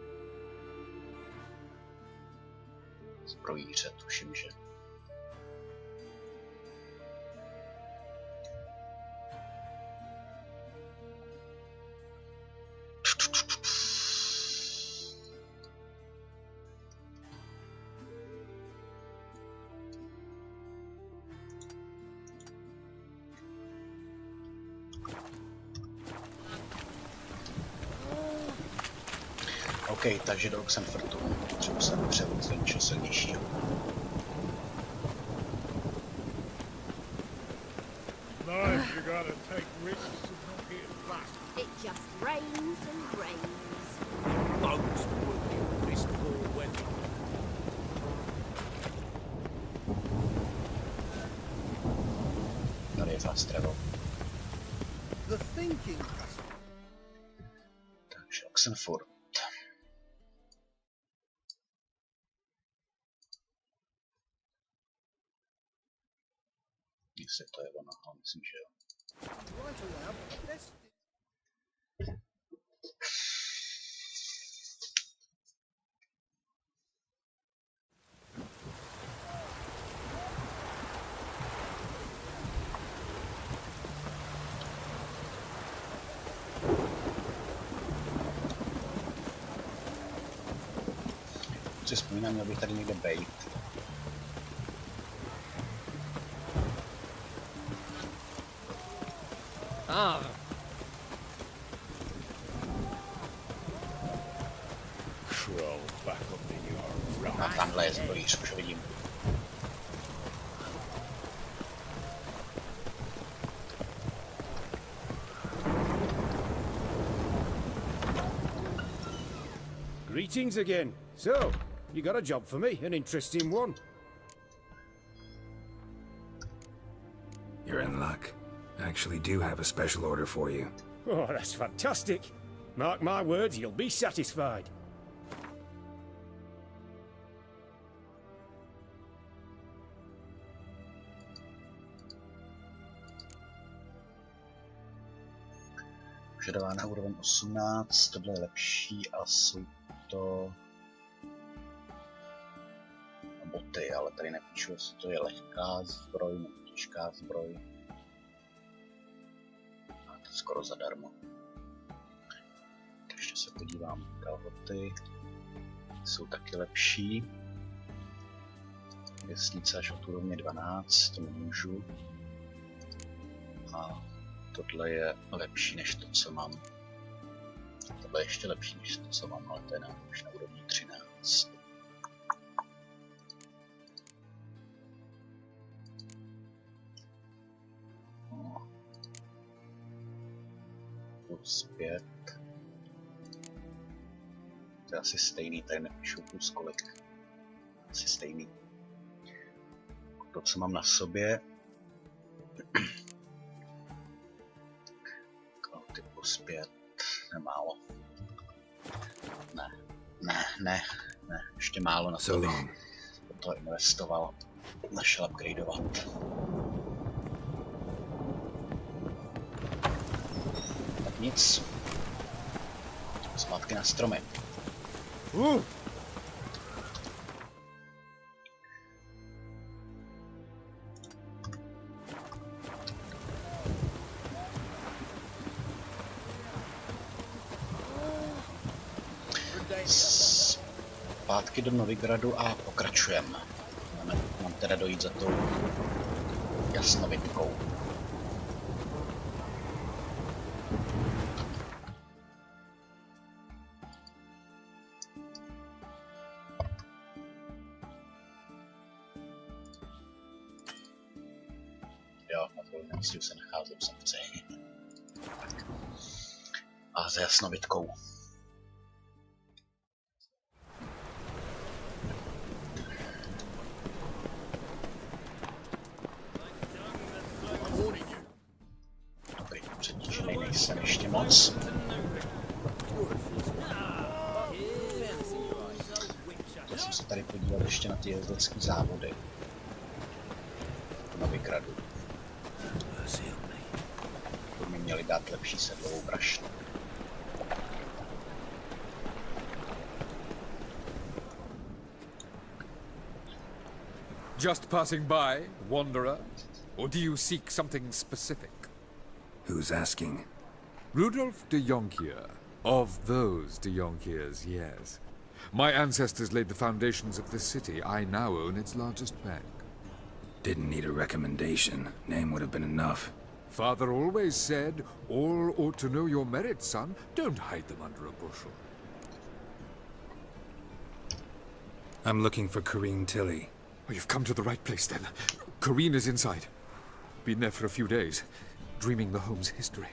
zbrojíře, tuším, že. OK, takže do Oxenfortu. Potřebuji se převod za něčeho silnějšího. Life you gotta take risks and not get flat. It just rains and rains. Boats would in this poor weather. Tady je fast travel. The thinking. Takže Oxenfort. Jestli to je ono, ale myslím, že jo. Si vzpomínám, měl bych tady někde bejt. Crawl back under your A tamhle je zbrojíř, už ho vidím. Greetings again. So, you got a job for me, an interesting one. You're in luck. I actually do have a special order for you. Oh, that's fantastic. Mark my words, you'll be satisfied. Požadována úroveň 18, tohle je lepší a jsou to boty, ale tady nepíšu, jestli to je lehká zbroj nebo těžká zbroj. A to skoro zadarmo. Ještě se podívám, kalhoty jsou taky lepší. Věsnice až od úrovně 12, to nemůžu. A tohle je lepší než to, co mám. Tohle je ještě lepší než to, co mám, ale to je už na úrovni 13. No. Plus 5. To je asi stejný, tady nepíšu plus kolik. Asi stejný. To, co mám na sobě. Plus 5, nemálo. Ne, ještě málo na to, bych do toho investoval, našel upgradeovat. Tak nic. Zpátky na stromy. Zpátky do Novigradu a pokračujeme. Mám teda dojít za tou jasnovidkou. Jo, na druhém místě se nacházím samozřejmě. Tak. A za jasnovidkou. Jsem ještě moc. Chtěl jsem se tady podívat ještě na ty jezdecké závody. V Novigradu. To mi měli dát lepší sedlovou brašnu. Just passing by, wanderer? Or do you seek something specific? Who's asking? Rudolf de Jonkier. Of those de Jonkiers, yes. My ancestors laid the foundations of this city. I now own its largest bank. Didn't need a recommendation. Name would have been enough. Father always said, all ought to know your merits, son. Don't hide them under a bushel. I'm looking for Corrine Tilly. Oh, you've come to the right place, then. Corrine is inside. Been there for a few days, dreaming the home's history.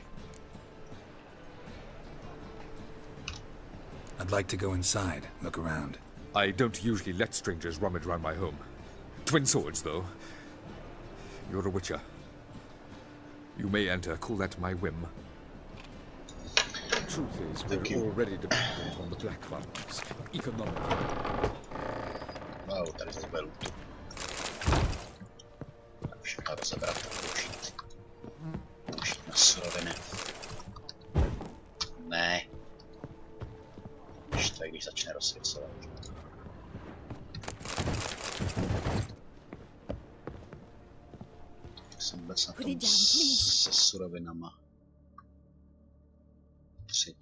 I'd like to go inside, look around. I don't usually let strangers rummage around my home. Twin swords, though. You're a witcher. You may enter, call that my whim. The truth is, we're already dependent on the Black Ones, economically. Wow, tady zase beru. Všechno rozebrat a použít. Použít na suroviny. Ne. Ještě když začne rozsvěcovat. Jsem vůbec na tom se surovinama. 3.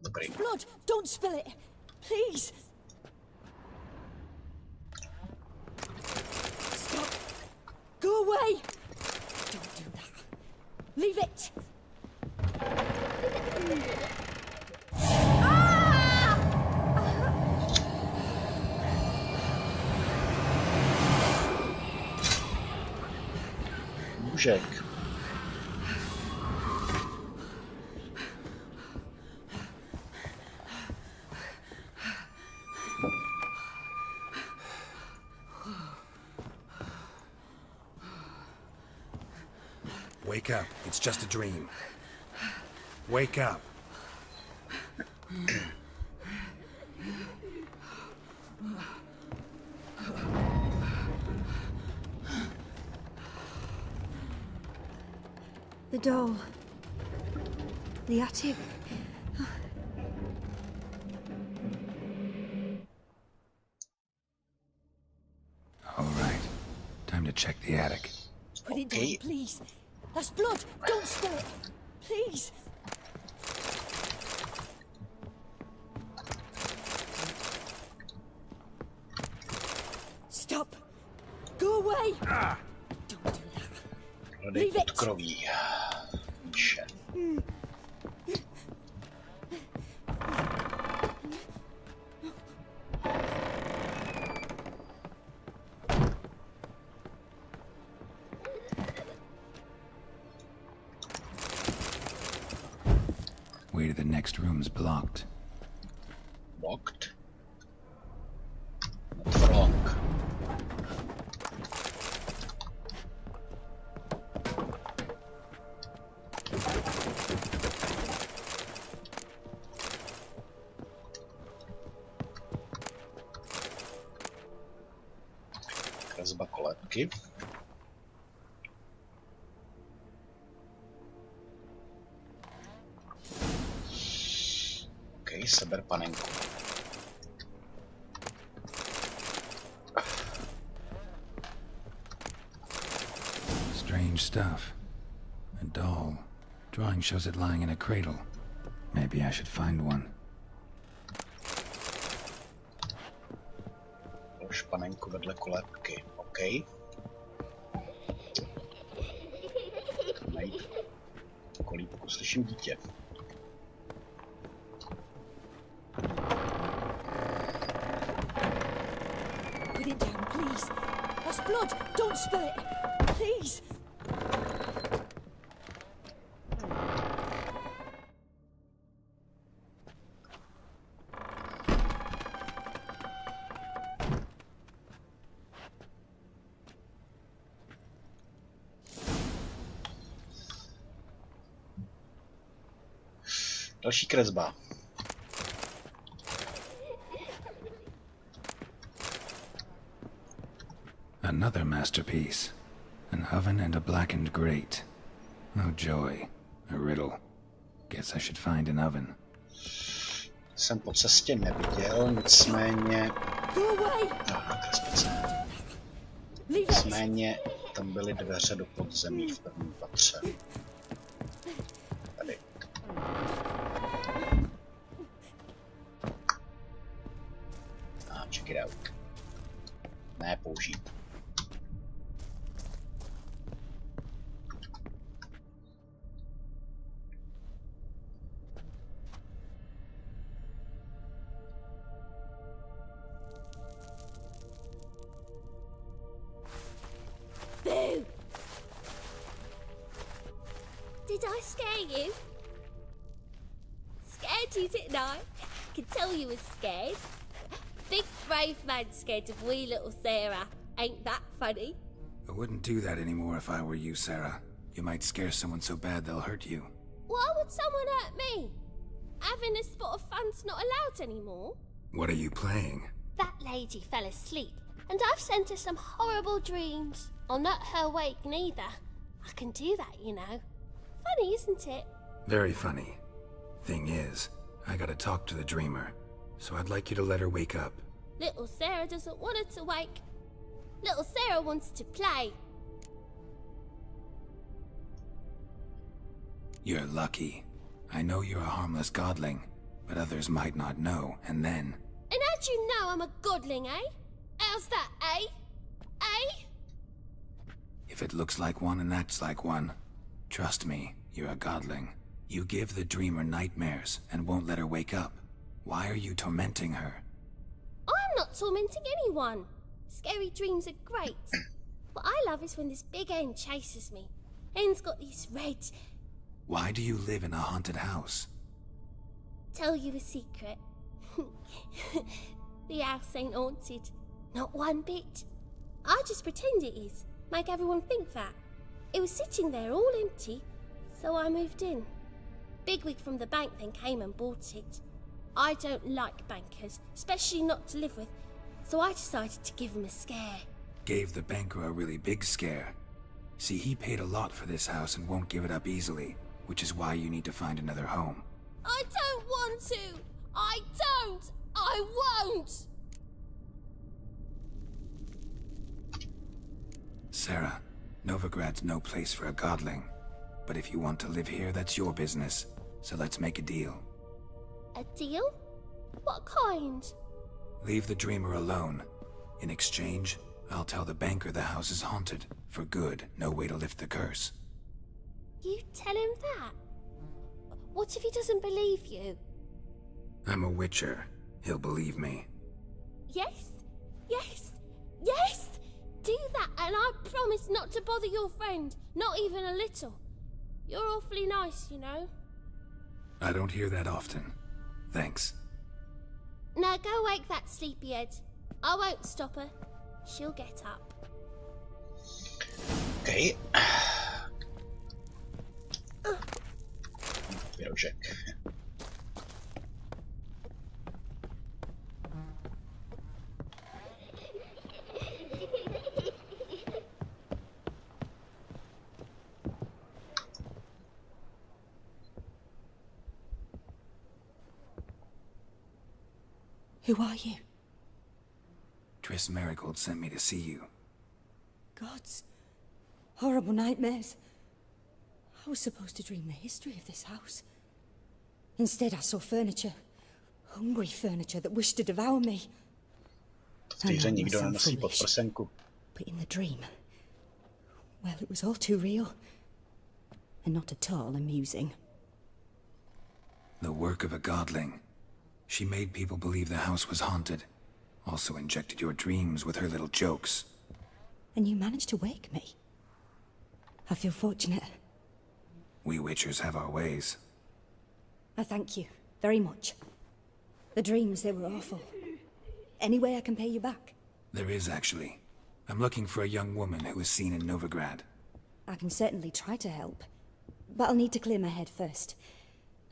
Dobrý. Blood, don't spill it. Please. Go away! Don't do that. Leave it! Mužek. Wake up. It's just a dream. Wake up. The doll. The attic. All right. Time to check the attic. Put it down, please. That's blood. Don't spill it. Please. Stop. Go away. Don't do that. Leave it. Kroví. Míše. Way to the next room's blocked. Blocked? What's wrong? Kresba kolébky. Seber panenku. Strange stuff. A doll. Drawing shows it lying in a cradle. Maybe I should find one. Lož panenku vedle kolébky. OK. Najít kolíbku. Slyším dítě. Put it down, please. That's blood. Don't spill it. Please. Další kresba. Another masterpiece. An oven and a blackened grate. Oh joy. A riddle. Guess I should find an oven. Jsem po cestě neviděl, nicméně... Nicméně tam byly dveře do podzemí v prvním patře. Tady. Check it out. Ne, použít. Boo! Did I scare you? Scared you, didn't I? I can tell you was scared. Big brave man scared of wee little Sarah. Ain't that funny? I wouldn't do that anymore if I were you, Sarah. You might scare someone so bad they'll hurt you. Why would someone hurt me? Having a spot of fun's not allowed anymore. What are you playing? That lady fell asleep, and I've sent her some horrible dreams. I'll not her wake neither. I can do that, you know. Funny, isn't it? Very funny. Thing is, I gotta talk to the dreamer, so I'd like you to let her wake up. Little Sarah doesn't want her to wake. Little Sarah wants to play. You're lucky. I know you're a harmless godling, but others might not know, and then... And how'd you know I'm a godling, eh? How's that, eh? Eh? If it looks like one and acts like one, trust me, you're a godling. You give the dreamer nightmares and won't let her wake up. Why are you tormenting her? I'm not tormenting anyone. Scary dreams are great. What I love is when this big end chases me. End's got these red... Why do you live in a haunted house? Tell you a secret. The house ain't haunted. Not one bit. I just pretend it is. Make everyone think that. It was sitting there all empty, so I moved in. Bigwig from the bank then came and bought it. I don't like bankers, especially not to live with, so I decided to give him a scare. Gave the banker a really big scare. See, he paid a lot for this house and won't give it up easily, which is why you need to find another home. I don't want to! I don't! I won't! Sarah, Novigrad's no place for a godling. But if you want to live here, that's your business. So let's make a deal. A deal? What kind? Leave the dreamer alone. In exchange, I'll tell the banker the house is haunted. For good, no way to lift the curse. You tell him that? What if he doesn't believe you? I'm a witcher. He'll believe me. Yes, yes, yes! Do that and I promise not to bother your friend, not even a little. You're awfully nice, you know. I don't hear that often. Thanks. Now go wake that sleepyhead. I won't stop her. She'll get up. Okay. Věroušek. Who are you? Triss Marigold sent me to see you. Gods. Horrible nightmares. I was supposed to dream the history of this house. Instead, I saw furniture. Hungry furniture that wished to devour me. V té hře nikdo nenosí podprsenku. But in the dream, well, it was all too real. And not at all amusing. The work of a godling. She made people believe the house was haunted. Also injected your dreams with her little jokes. And you managed to wake me. I feel fortunate. We witchers have our ways. I thank you very much. The dreams, they were awful. Any way I can pay you back? There is, actually. I'm looking for a young woman who was seen in Novigrad. I can certainly try to help. But I'll need to clear my head first.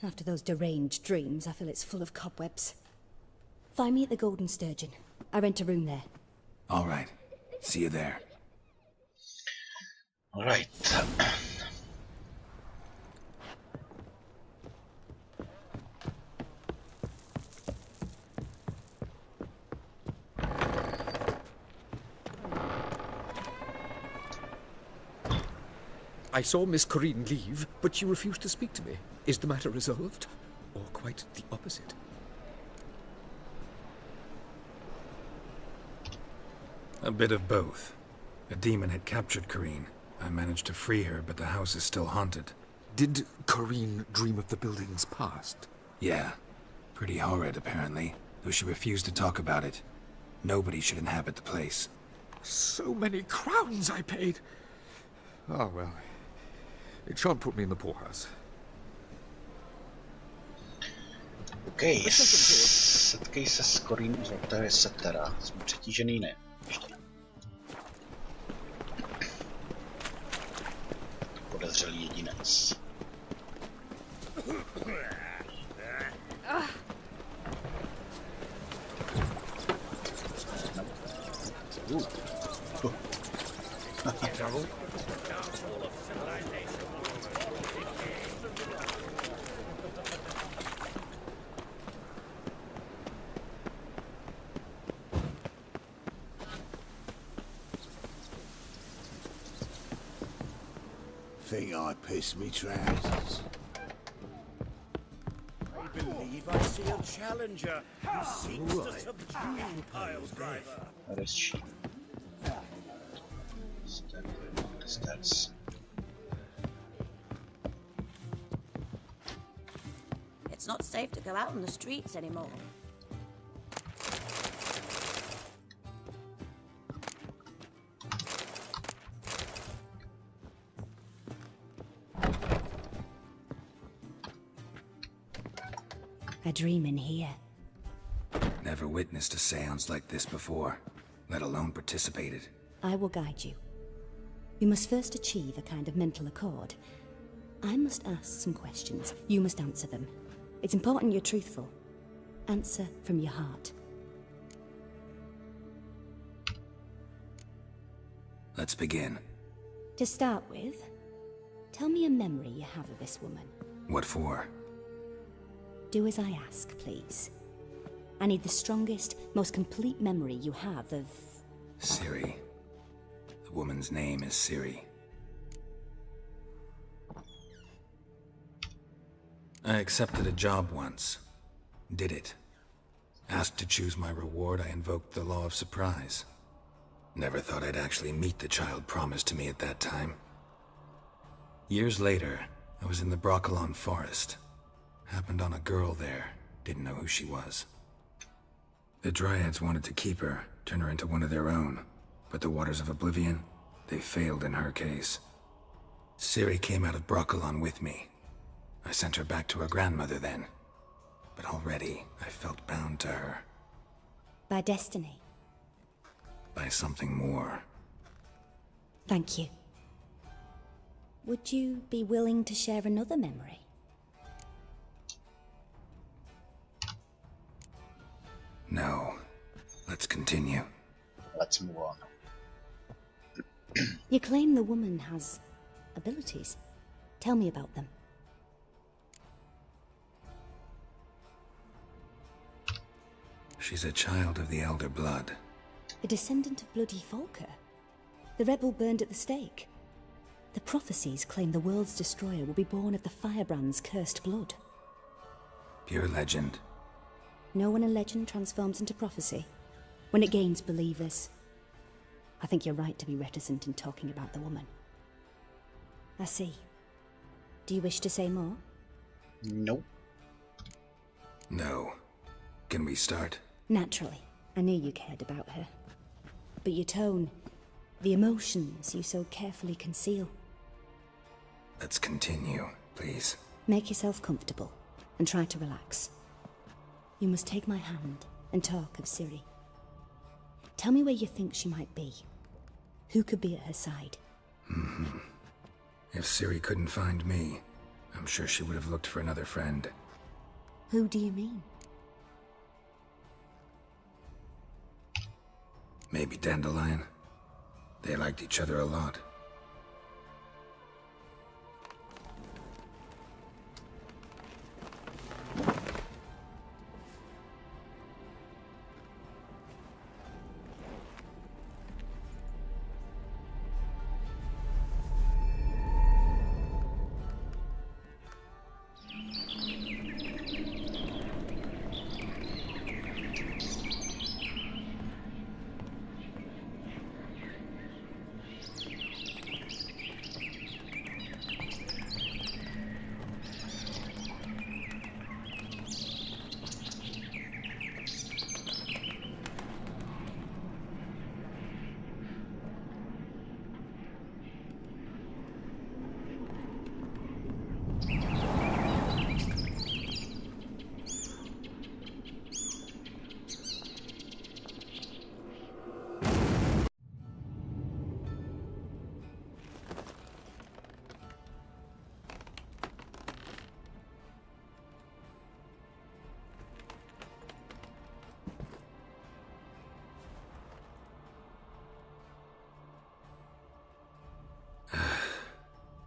After those deranged dreams, I feel it's full of cobwebs. Find me at the Golden Sturgeon. I rent a room there. All right. See you there. All right. I saw Miss Corinne leave, but she refused to speak to me. Is the matter resolved? Or quite the opposite? A bit of both. A demon had captured Corinne. I managed to free her, but the house is still haunted. Did Corinne dream of the building's past? Yeah. Pretty horrid, apparently, though she refused to talk about it. Nobody should inhabit the place. So many crowns I paid! Oh, well. It shan't put me in the poorhouse. OK, setkej se s Corinne z Hotel Setera. Jsme přetížený, ne? Ještě ne. Podezřelý jedinec. Think I pissed me trousers. I believe I see a challenger who seeks to subdue Piledriver. Rozší. Standard Bastards. It's not safe to go out on the streets anymore. A dream in here. Never witnessed a seance like this before, let alone participated. I will guide you. You must first achieve a kind of mental accord. I must ask some questions. You must answer them. It's important you're truthful. Answer from your heart. Let's begin. To start with, tell me a memory you have of this woman. What for? Do as I ask, please. I need the strongest, most complete memory you have of... Ciri. The woman's name is Ciri. I accepted a job once. Did it. Asked to choose my reward, I invoked the law of surprise. Never thought I'd actually meet the child promised to me at that time. Years later, I was in the Broccolon forest. Happened on a girl there. Didn't know who she was. The Dryads wanted to keep her, turn her into one of their own. But the Waters of Oblivion, they failed in her case. Ciri came out of Broccolon with me. I sent her back to her grandmother then. But already, I felt bound to her. By destiny. By something more. Thank you. Would you be willing to share another memory? No. Let's continue. Let's move on. You claim the woman has abilities. Tell me about them. She's a child of the Elder Blood. A descendant of bloody Volker. The rebel burned at the stake. The prophecies claim the world's destroyer will be born of the Firebrand's cursed blood. Pure legend. Know when a legend transforms into prophecy? When it gains believers. I think you're right to be reticent in talking about the woman. I see. Do you wish to say more? Nope. No. Can we start? Naturally. I knew you cared about her. But your tone, the emotions you so carefully conceal. Let's continue, please. Make yourself comfortable and try to relax. You must take my hand and talk of Ciri. Tell me where you think she might be. Who could be at her side? If Ciri couldn't find me, I'm sure she would have looked for another friend. Who do you mean? Maybe Dandelion. They liked each other a lot.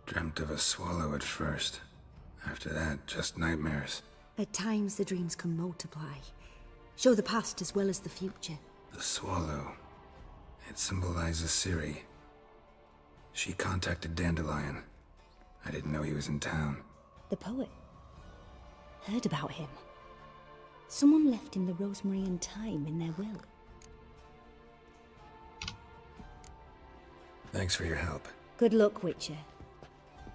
Dreamt of a swallow at first. After that, just nightmares. At times the dreams can multiply. Show the past as well as the future. The swallow. It symbolizes Ciri. She contacted Dandelion. I didn't know he was in town. The poet. Heard about him. Someone left him the rosemary and thyme in their will. Thanks for your help. Good luck, Witcher.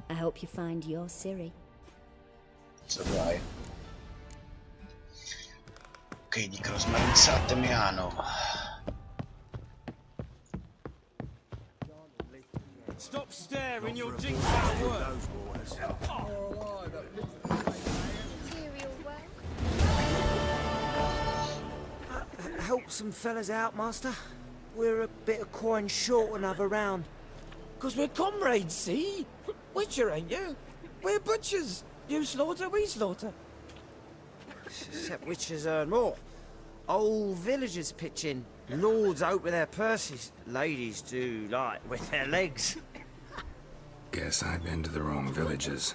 I hope you find your Ciri. So do I. Ok, díky rozmarince a Temiano. Stop staring, you'll jinx our work. Help some fellas out, Master. We're a bit of coin short another round. 'Cause we're comrades, see? Witcher, ain't you? We're butchers. You slaughter, we slaughter. Except witchers earn more. Old villagers pitch in. Lords out with their purses. Ladies do like with their legs. Guess I've been to the wrong villages.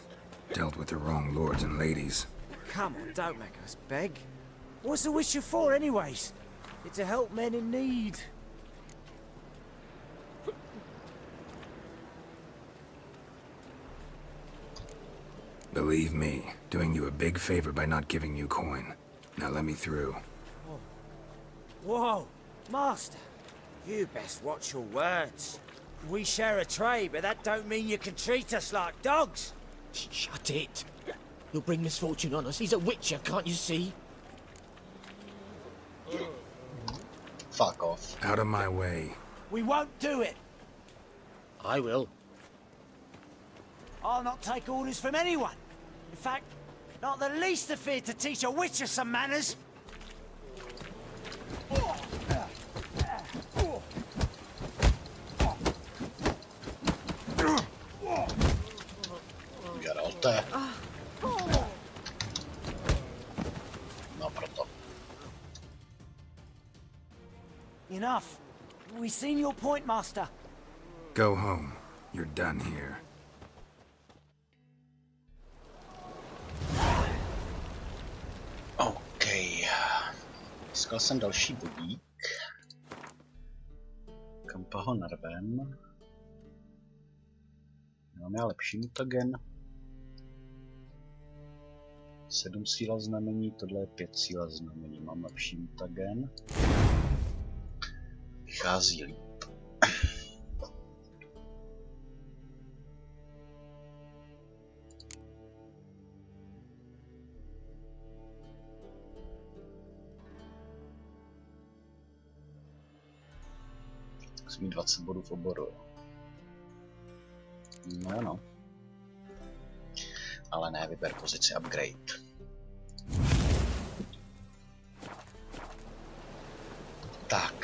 Dealt with the wrong lords and ladies. Come on, don't make us beg. What's the witcher for, anyways? It's to help men in need. Believe me, doing you a big favor by not giving you coin. Now let me through. Whoa, Master. You best watch your words. We share a trade, but that don't mean you can treat us like dogs. Shut it. You'll bring misfortune on us. He's a witcher, can't you see? Fuck off. Out of my way. We won't do it. I will. I'll not take orders from anyone. In fact, not the least afeard to teach a witcher some manners. Geralt. No proto. Enough. We've seen your point, Master. Go home. You're done here. OK. Získal jsem další bodík. Kam ho narvem? Mám já lepší mutagen. 7 síla znamení, tohle je 5 síla znamení. Mám lepší mutagen. Vychází líp. Musím mít 20 bodů v oboru. No. Ale ne, vyber pozici upgrade. Tak.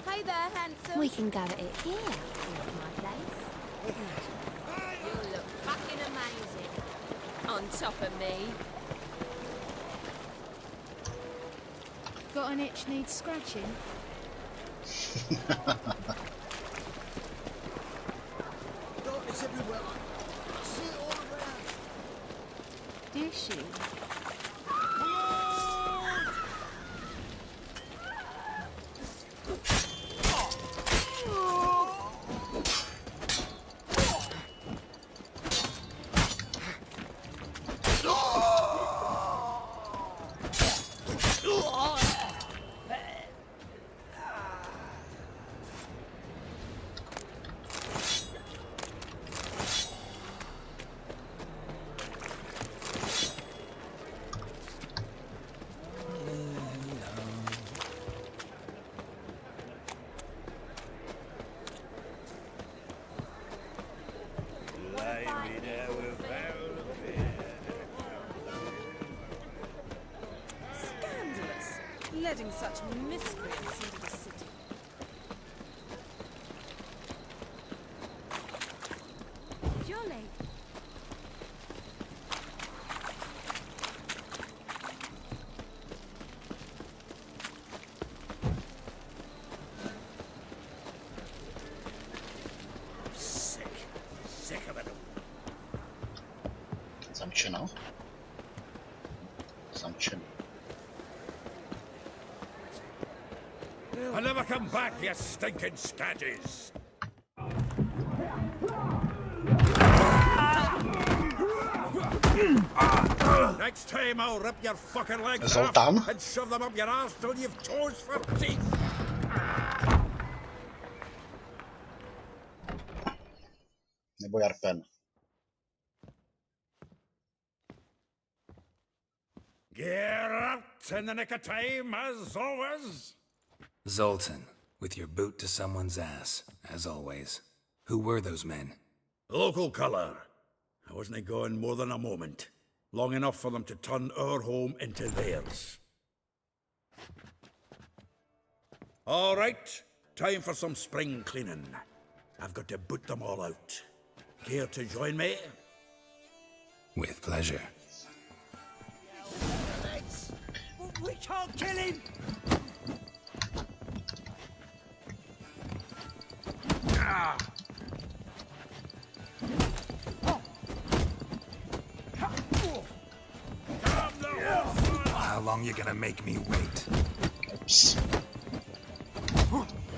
Hey there, handsome. We can go at it here, my place. You look fucking amazing. On top of me. Got an itch needs scratching? Darkness everywhere. I see it all around. Do she? Letting such miscreants into the city. Jolly. Sick of it all. Zamčeno. I'll never come back, you stinking scadges! Next time I'll rip your fucking legs off and shove them up your arse till you've toes for teeth! Nebo Jarpen. Gear out in the nick of time, as always. Zoltan, with your boot to someone's ass, as always. Who were those men? Local colour. I wasn't going more than a moment. Long enough for them to turn our home into theirs. All right, time for some spring cleaning. I've got to boot them all out. Care to join me? With pleasure. We can't kill him! Ah! How long you gonna make me wait? Ups.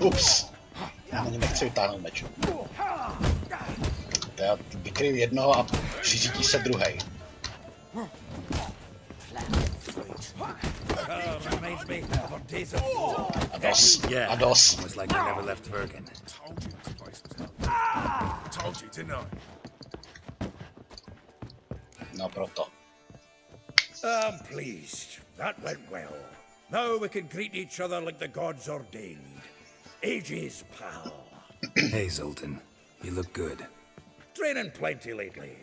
Ups. Já ani nechci vytáhnout meč. Já vykryju jednoho a přiřítí se druhej. A dos. A dos. Was like I never left Bergen. Told you, didn't I? No proto. I'm pleased. That went well. Now we can greet each other like the gods ordained. Ages, pal. Hey, Zoltan. You look good. Training plenty lately.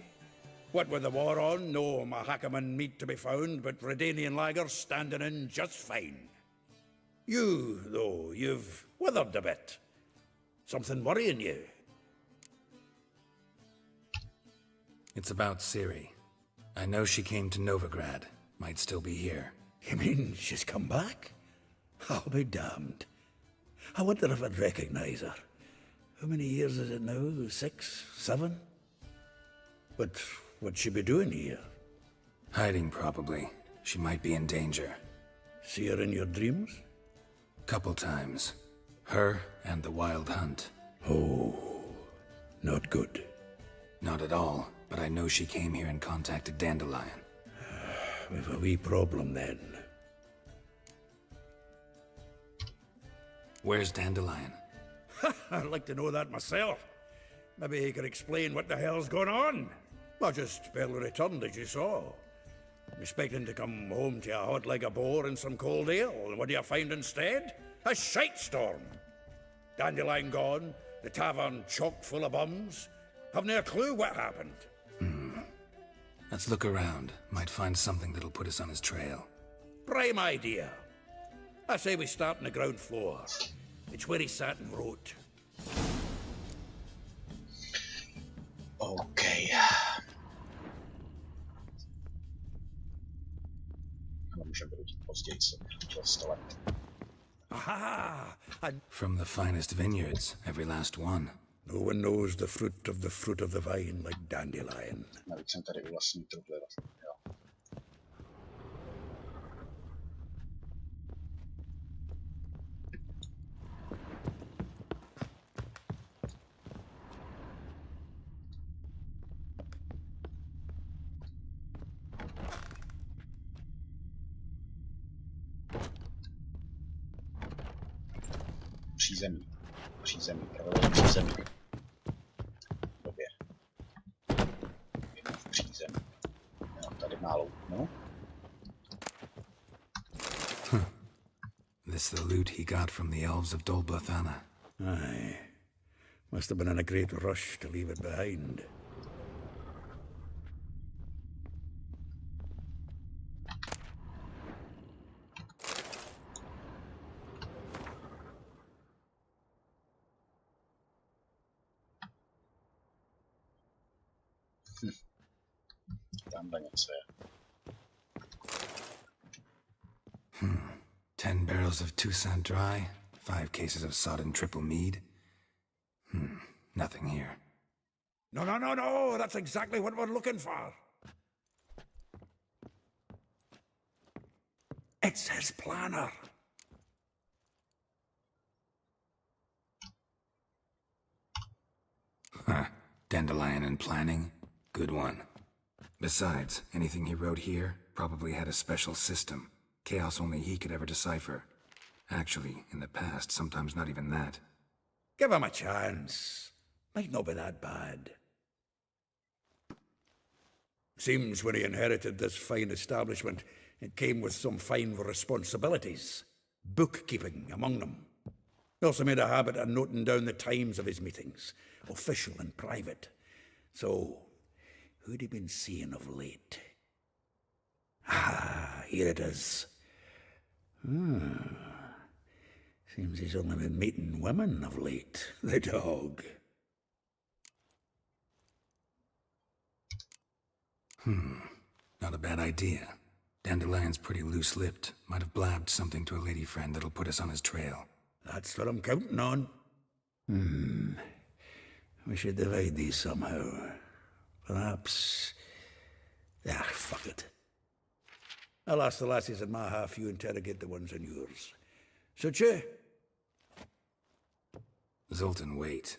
What with the war on, no Mahakaman meat to be found, but Redanian lagers standing in just fine. You, though, you've withered a bit. Something worrying you? It's about Ciri. I know she came to Novigrad. Might still be here. You mean she's come back? I'll be damned. I wonder if I'd recognize her. How many years is it now? 6, 7? But what'd she be doing here? Hiding, probably. She might be in danger. See her in your dreams? Couple times. Her and the Wild Hunt. Oh, not good. Not at all, but I know she came here and contacted Dandelion. We've a wee problem then. Where's Dandelion? I'd like to know that myself. Maybe he could explain what the hell's going on. I just barely returned, as you saw. I'm expecting to come home to a hot like a boar and some cold ale, and what do you find instead? A shite storm. Dandelion gone, the tavern chock full of bums. Have no clue what happened. Let's look around. Might find something that'll put us on his trail. Prime idea. I say we start on the ground floor. It's where he sat and wrote. OK. Ale můžeme být později, co to stole. Aha! From the finest vineyards, every last one. No one knows the fruit of the vine like Dandelion. Navíc jsem tady u vlastní truhle. Jo. Přízemí. Přízemí. Pravidlo přízemí. Době. Jedno v přízemí. Jo, tady málo. No. This the loot he got from the elves of Dol Blathanna. Aye. Must have been in a great rush to leave it behind. Tamhle něco je. 10 barrels of Toussaint Dry, 5 cases of sodden triple mead. Nothing here. No, that's exactly what we're looking for. It's his planner. Dandelion and planning? Good one. Besides, anything he wrote here probably had a special system. Chaos only he could ever decipher. Actually, in the past, sometimes not even that. Give him a chance. Might not be that bad. Seems when he inherited this fine establishment, it came with some fine responsibilities, bookkeeping among them. He also made a habit of noting down the times of his meetings, official and private. So, who'd he been seeing of late? Ah, here it is. Seems he's only been meeting women of late, the dog. Not a bad idea. Dandelion's pretty loose-lipped. Might have blabbed something to a lady friend that'll put us on his trail. That's what I'm counting on. We should divide these somehow. Perhaps... fuck it. I'll ask the lassies in my half, you interrogate the ones in yours. Suit you? Zoltan, wait.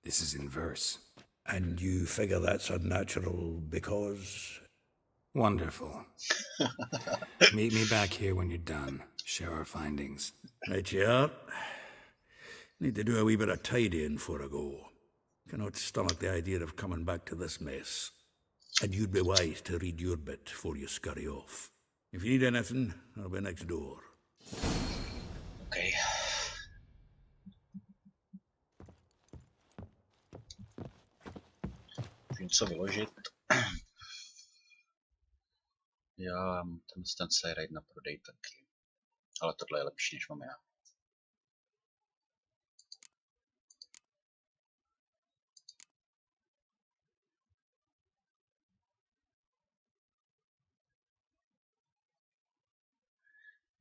This is in verse. And you figure that's unnatural because... Wonderful. Meet me back here when you're done. Share our findings. Right you are. Need to do a wee bit of tidying before I go. Cannot stomach the idea of coming back to this mess. And you'd be wise to read your bit before you scurry off. If you need anything, I'll be next door. Okay. Můžu něco vyložit. Já mám ten Seiride na prodej taky. Ale tohle je lepší, než mám já.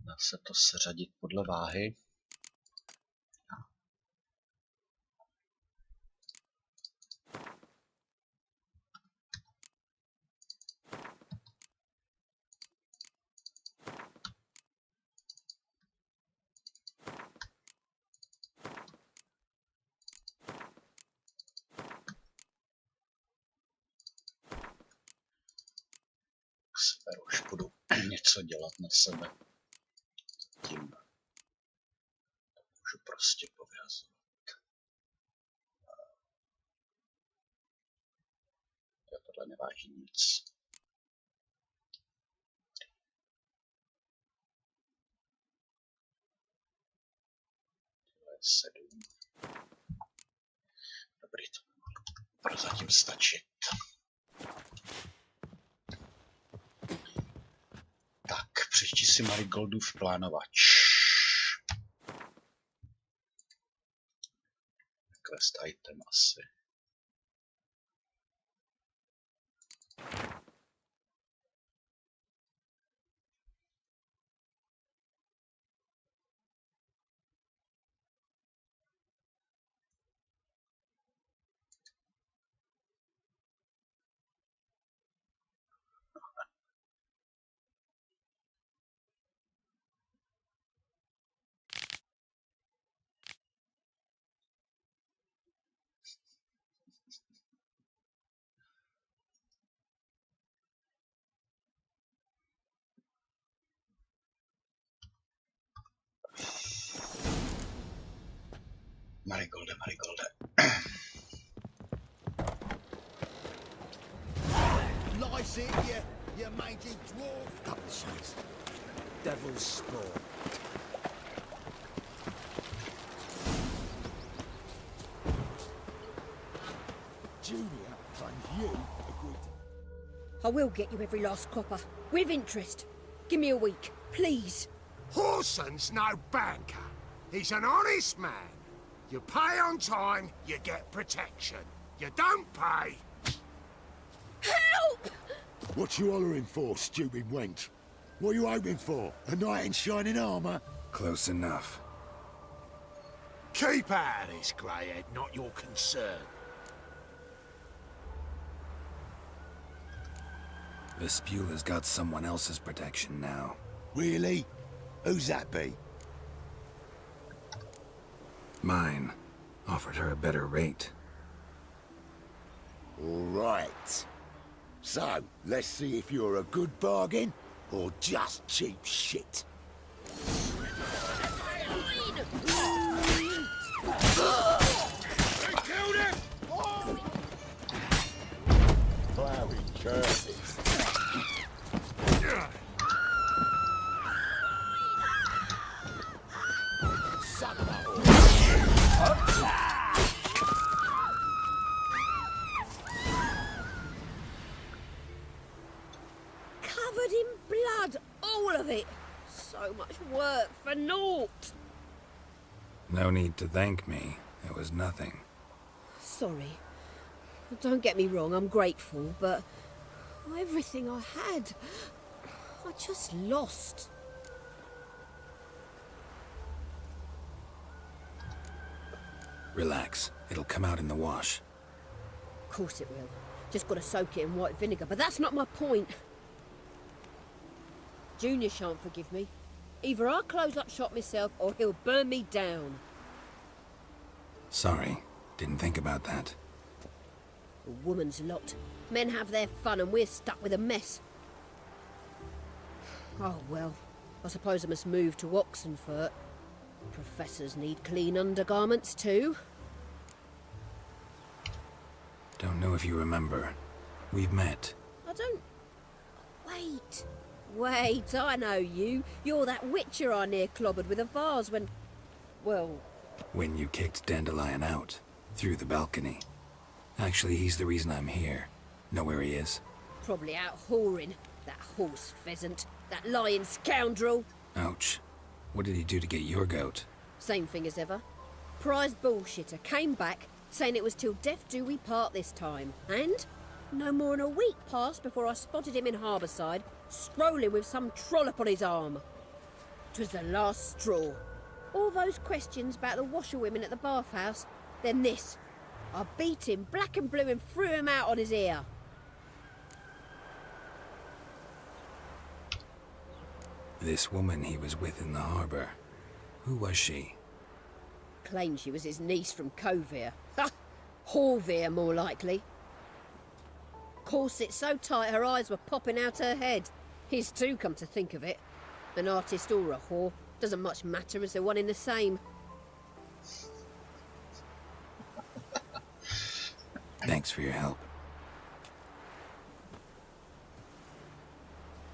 Dá se to seřadit podle váhy. Už budu něco dělat na sebe. Tím můžu prostě povyhazovat. Tohle neváží nic. Tohle je 7. Dobrý, to prozatím stačit. Tak, přečti si Marigoldův plánovač. Quest item asi. Marigolde. Lice it, you mangy dwarf. Double shots. Devil's spawn. Junior and you agreed. I will get you every last copper. With interest. Give me a week, please. Horson's no banker. He's an honest man. You pay on time, you get protection. You don't pay... Help! What you hollering for, stupid wench? What are you hoping for? A knight in shining armour? Close enough. Keep out of this, greyhead, not your concern. Vespula's got someone else's protection now. Really? Who's that be? Mine. Offered her a better rate. All right. So, let's see if you're a good bargain or just cheap shit. Plowing curses. Covered in blood, all of it. So much work for naught. No need to thank me. It was nothing. Sorry. Don't get me wrong, I'm grateful, but everything I had, I just lost. Relax. It'll come out in the wash. Of course it will. Just got to soak it in white vinegar, but that's not my point. Junior shan't forgive me. Either I'll close up shop myself or he'll burn me down. Sorry. Didn't think about that. A woman's lot. Men have their fun and we're stuck with a mess. Oh well, I suppose I must move to Oxenfurt. Professors need clean undergarments too. Don't know if you remember. We've met. I don't... Wait, I know you. You're that witcher I near clobbered with a vase when... Well... When you kicked Dandelion out. Through the balcony. Actually, he's the reason I'm here. Know where he is? Probably out whoring. That horse pheasant. That lying scoundrel. Ouch. What did he do to get your goat? Same thing as ever. Prize bullshitter came back, saying it was till death do we part this time. And no more than a week passed before I spotted him in Harbourside, strolling with some trollop on his arm. 'Twas the last straw. All those questions about the washerwomen at the bathhouse, then this. I beat him black and blue and threw him out on his ear. This woman he was with in the harbour. Who was she? Claimed she was his niece from Kovir. Ha! Horvir, more likely. Corset so tight her eyes were popping out her head. His too, come to think of it. An artist or a whore. Doesn't much matter as they're one in the same. Thanks for your help.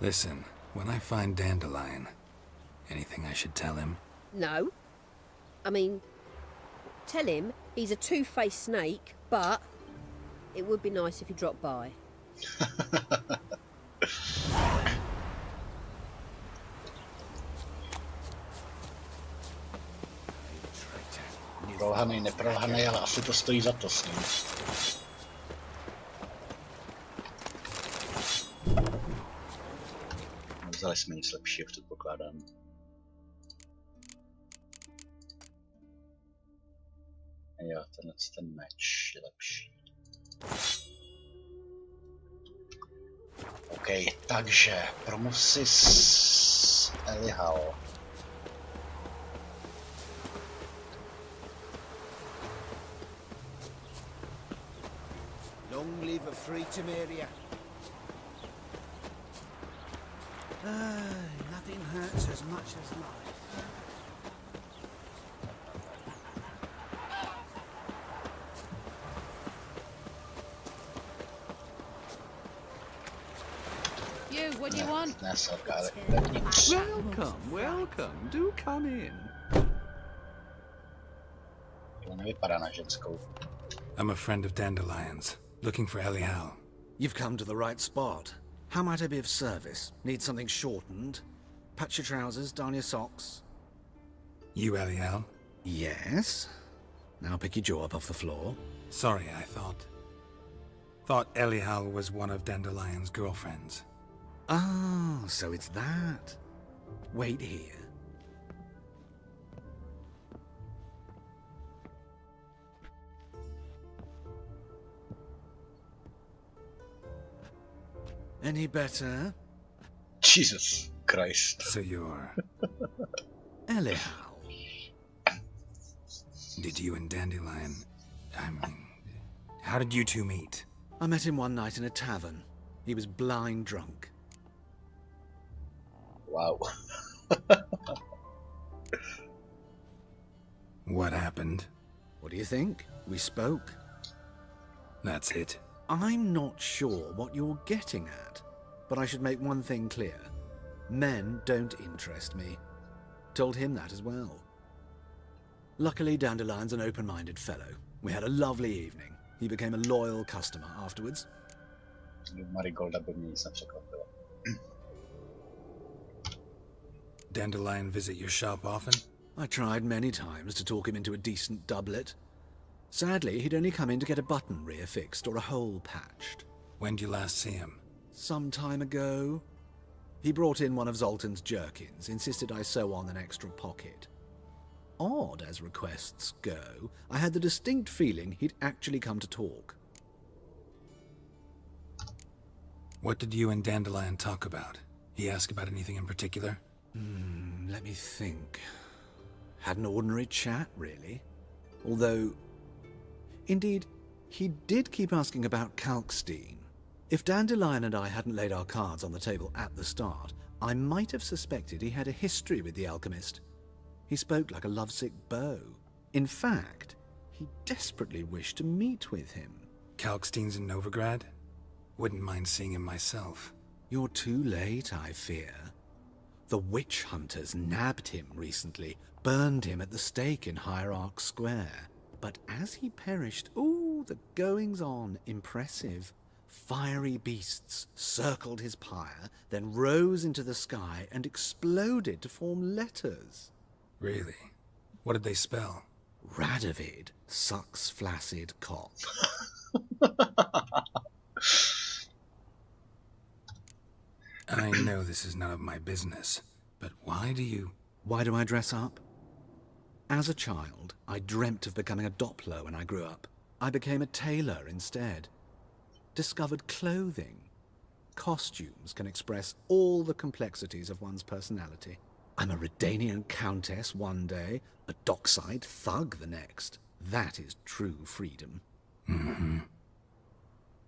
Listen, when I find Dandelion, anything I should tell him? No. I mean, tell him he's a two-faced snake, but it would be nice if he dropped by. Prolhanej, neprolhanej, ale asi to stojí za to s ním. Nevzali jsme nic lepšího, předpokládám. Jo, ten meč je lepší. OK, takže promluv si s Elihal. Long live a free Temeria. Nothing hurts as much as life. You, what do you want? Welcome, welcome. Do come in. To nevypadá na ženskou. I'm a friend of Dandelion's, looking for Elihal. You've come to the right spot. How might I be of service? Need something shortened? Patch your trousers, darn your socks. You Elihal? Yes. Now pick your jaw up off the floor. Sorry, I thought Elihal was one of Dandelion's girlfriends. Ah, so it's that. Wait here. Any better? Jesus Christ. So you're... Elihal. Did you and Dandelion... I mean... How did you two meet? I met him one night in a tavern. He was blind drunk. Wow. What happened? What do you think? We spoke. That's it. I'm not sure what you're getting at, but I should make one thing clear. Men don't interest me. Told him that as well. Luckily, Dandelion's an open-minded fellow. We had a lovely evening. He became a loyal customer afterwards. Marigolda by mě nic nepřekvapilo. Dandelion visit your shop often? I tried many times to talk him into a decent doublet. Sadly, he'd only come in to get a button reaffixed or a hole patched. When did you last see him? Some time ago. He brought in one of Zoltan's jerkins, insisted I sew on an extra pocket. Odd as requests go, I had the distinct feeling he'd actually come to talk. What did you and Dandelion talk about? He asked about anything in particular? Let me think. Had an ordinary chat, really. Although, indeed, he did keep asking about Kalkstein. If Dandelion and I hadn't laid our cards on the table at the start, I might have suspected he had a history with the alchemist. He spoke like a lovesick beau. In fact, he desperately wished to meet with him. Kalkstein's in Novigrad? Wouldn't mind seeing him myself. You're too late, I fear. The witch hunters nabbed him recently, burned him at the stake in Hierarch Square. But as he perished, the goings-on, impressive. Fiery beasts circled his pyre, then rose into the sky and exploded to form letters. Really? What did they spell? Radovid sucks flaccid cock. I know this is none of my business, but why do I dress up? As a child, I dreamt of becoming a Doppler when I grew up. I became a tailor instead. Discovered clothing. Costumes can express all the complexities of one's personality. I'm a Redanian countess one day, a dockside thug the next. That is true freedom. Mm-hmm.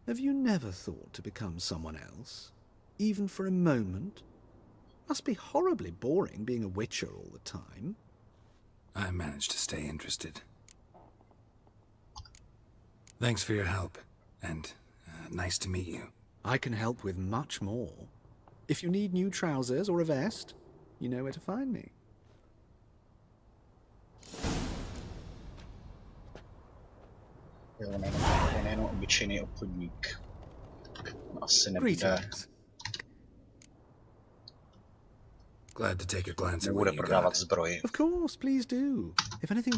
Have you never thought to become someone else? Even for a moment? Must be horribly boring being a witcher all the time. I managed to stay interested. Thanks for your help, and nice to meet you. I can help with much more. If you need new trousers or a vest, you know where to find me. Jo, on je jenom obyčejný obchodník. Asi nebude... Glad to take a glance at what you got. Zbroj. Of course, please do. If anything...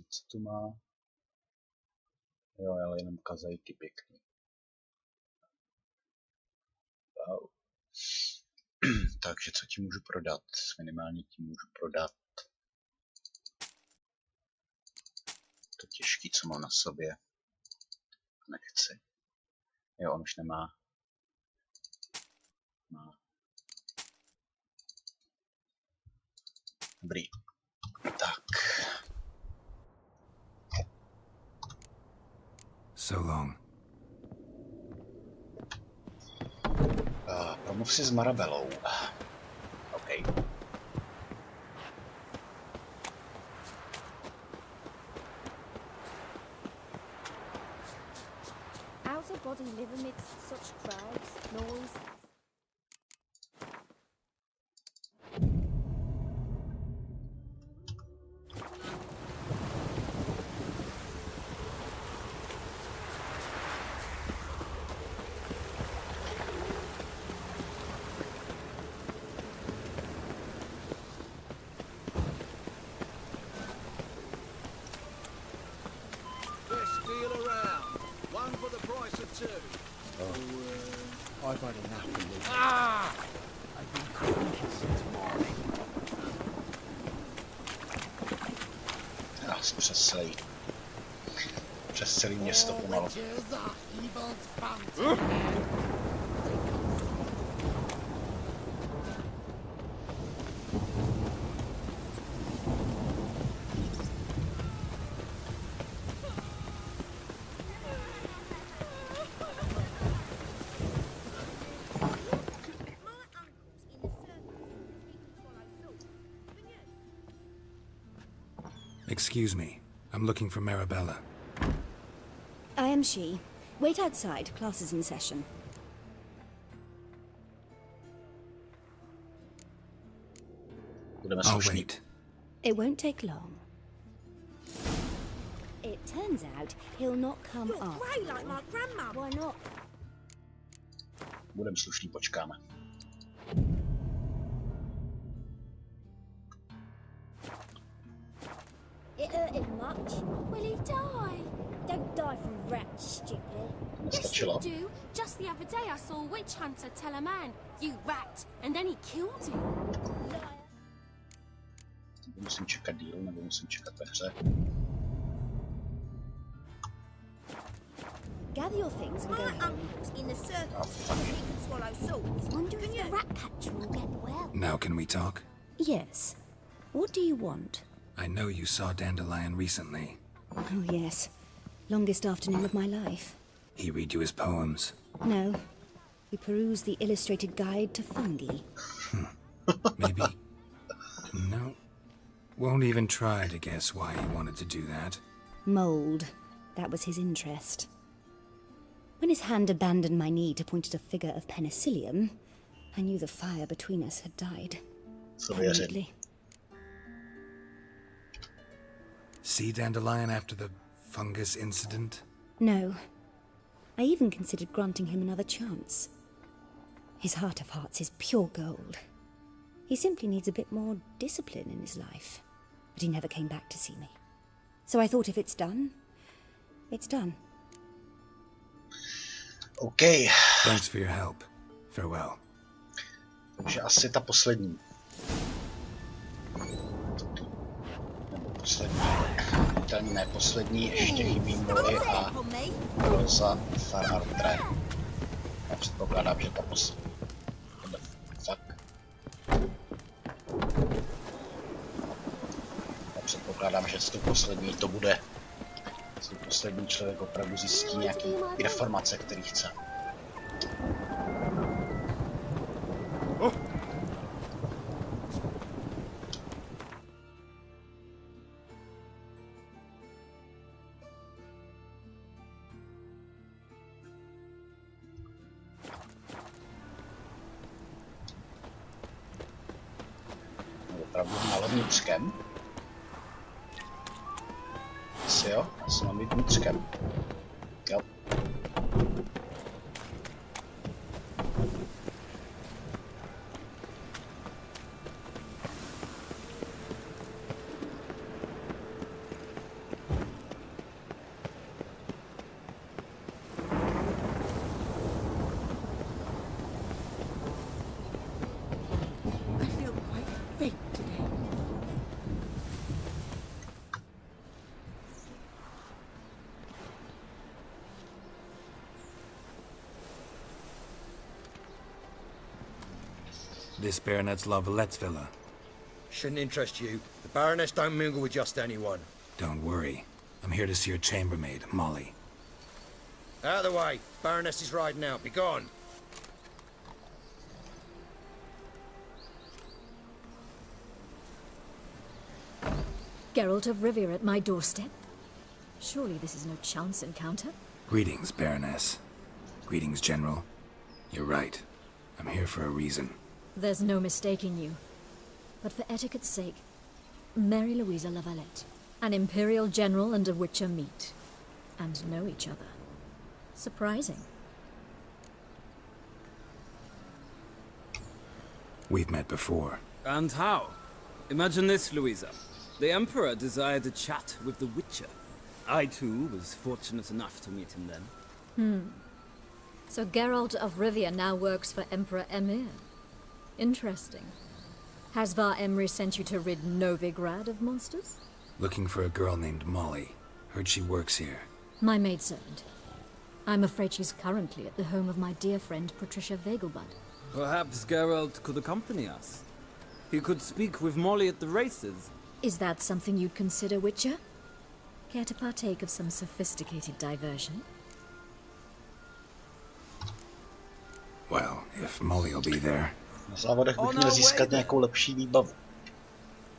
Co tu má? Jo, ale jenom kazajky pěkný. Wow. Takže co ti můžu prodat? Minimálně ti můžu prodat to těžký, co mám na sobě. Nechci. Jo, on už nemá. Má. Dobrý. Tak. So long. Promluv si s Marabelou. OK. How's a body live amidst such crowds, noise? I've had enough of this. I've been cranky since morning. Já jsem přes celý město pomalu. Excuse me. I'm looking for Marabella. I am she. Wait outside. Class is in session. I'll wait. It won't take long. It turns out he'll not come You're after grey all. like my grandma. Why not? Budem slušný, počkáme. It hurt him much. Will he die? Don't die from rats, stupid. Yes, you do. Just the other day I saw a witch hunter tell a man, "You rat," and then he killed him. Musím čekat díl, nebo musím čekat ve hře. Gather your things and go home. In the circus, so he can swallow swords. Wonder if the rat catcher will get well. Now can we talk? Yes. What do you want? I know you saw Dandelion recently. Oh, yes. Longest afternoon of my life. He read you his poems? No. We perused the illustrated guide to fungi. Maybe. No. Won't even try to guess why he wanted to do that. Mould. That was his interest. When his hand abandoned my knee to point at a figure of penicillium, I knew the fire between us had died. Permanently. See Dandelion after the fungus incident? No. I even considered granting him another chance. His heart of hearts is pure gold. He simply needs a bit more discipline in his life. But he never came back to see me. So I thought if it's done, it's done. OK. Thanks for your help. Farewell. Takže asi ta poslední. Nebo poslední. Ten ne poslední, ještě chybí Molly a Rosa Farartre. Já předpokládám, že ta poslední. Fuck. Já předpokládám, že s tou poslední to bude. S tou poslední člověk opravdu zjistí nějaký informace, který chce. Opravdu malým asi jo, asi mám jít vnitřkem. Jo. This baronet's La Vallette's villa. Shouldn't interest you. The Baroness don't mingle with just anyone. Don't worry. I'm here to see your chambermaid, Molly. Out of the way. Baroness is riding out. Be gone. Geralt of Rivia at my doorstep? Surely this is no chance encounter? Greetings, Baroness. Greetings, General. You're right. I'm here for a reason. There's no mistaking you. But for etiquette's sake, Mary Louisa La Valette. An Imperial General and a Witcher meet. And know each other. Surprising. We've met before. And how? Imagine this, Louisa. The Emperor desired a chat with the Witcher. I, too, was fortunate enough to meet him then. So Geralt of Rivia now works for Emperor Emir. Interesting. Has Var Emry sent you to rid Novigrad of monsters? Looking for a girl named Molly. Heard she works here. My maidservant. I'm afraid she's currently at the home of my dear friend Patricia Vegelbud. Perhaps Geralt could accompany us. He could speak with Molly at the races. Is that something you'd consider, Witcher? Care to partake of some sophisticated diversion? Well, if Molly'll be there. Na závodech bych měl získat nějakou lepší výbavu.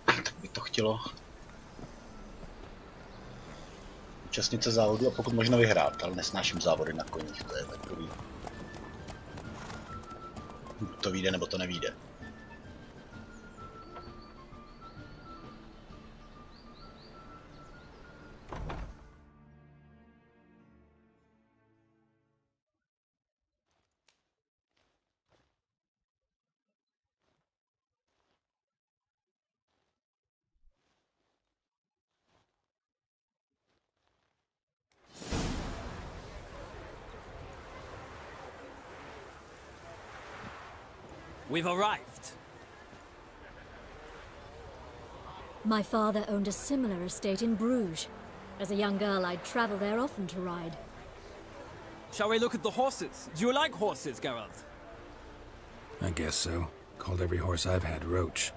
Tak by to chtělo. Účastnit se závodu a pokud možno vyhrát, ale nesnáším závody na koních, to je takový. Buď to vyjde, nebo to nevyjde. We've arrived. My father owned a similar estate in Bruges. As a young girl, I'd travel there often to ride. Shall we look at the horses? Do you like horses, Geralt? I guess so. Called every horse I've had Roach.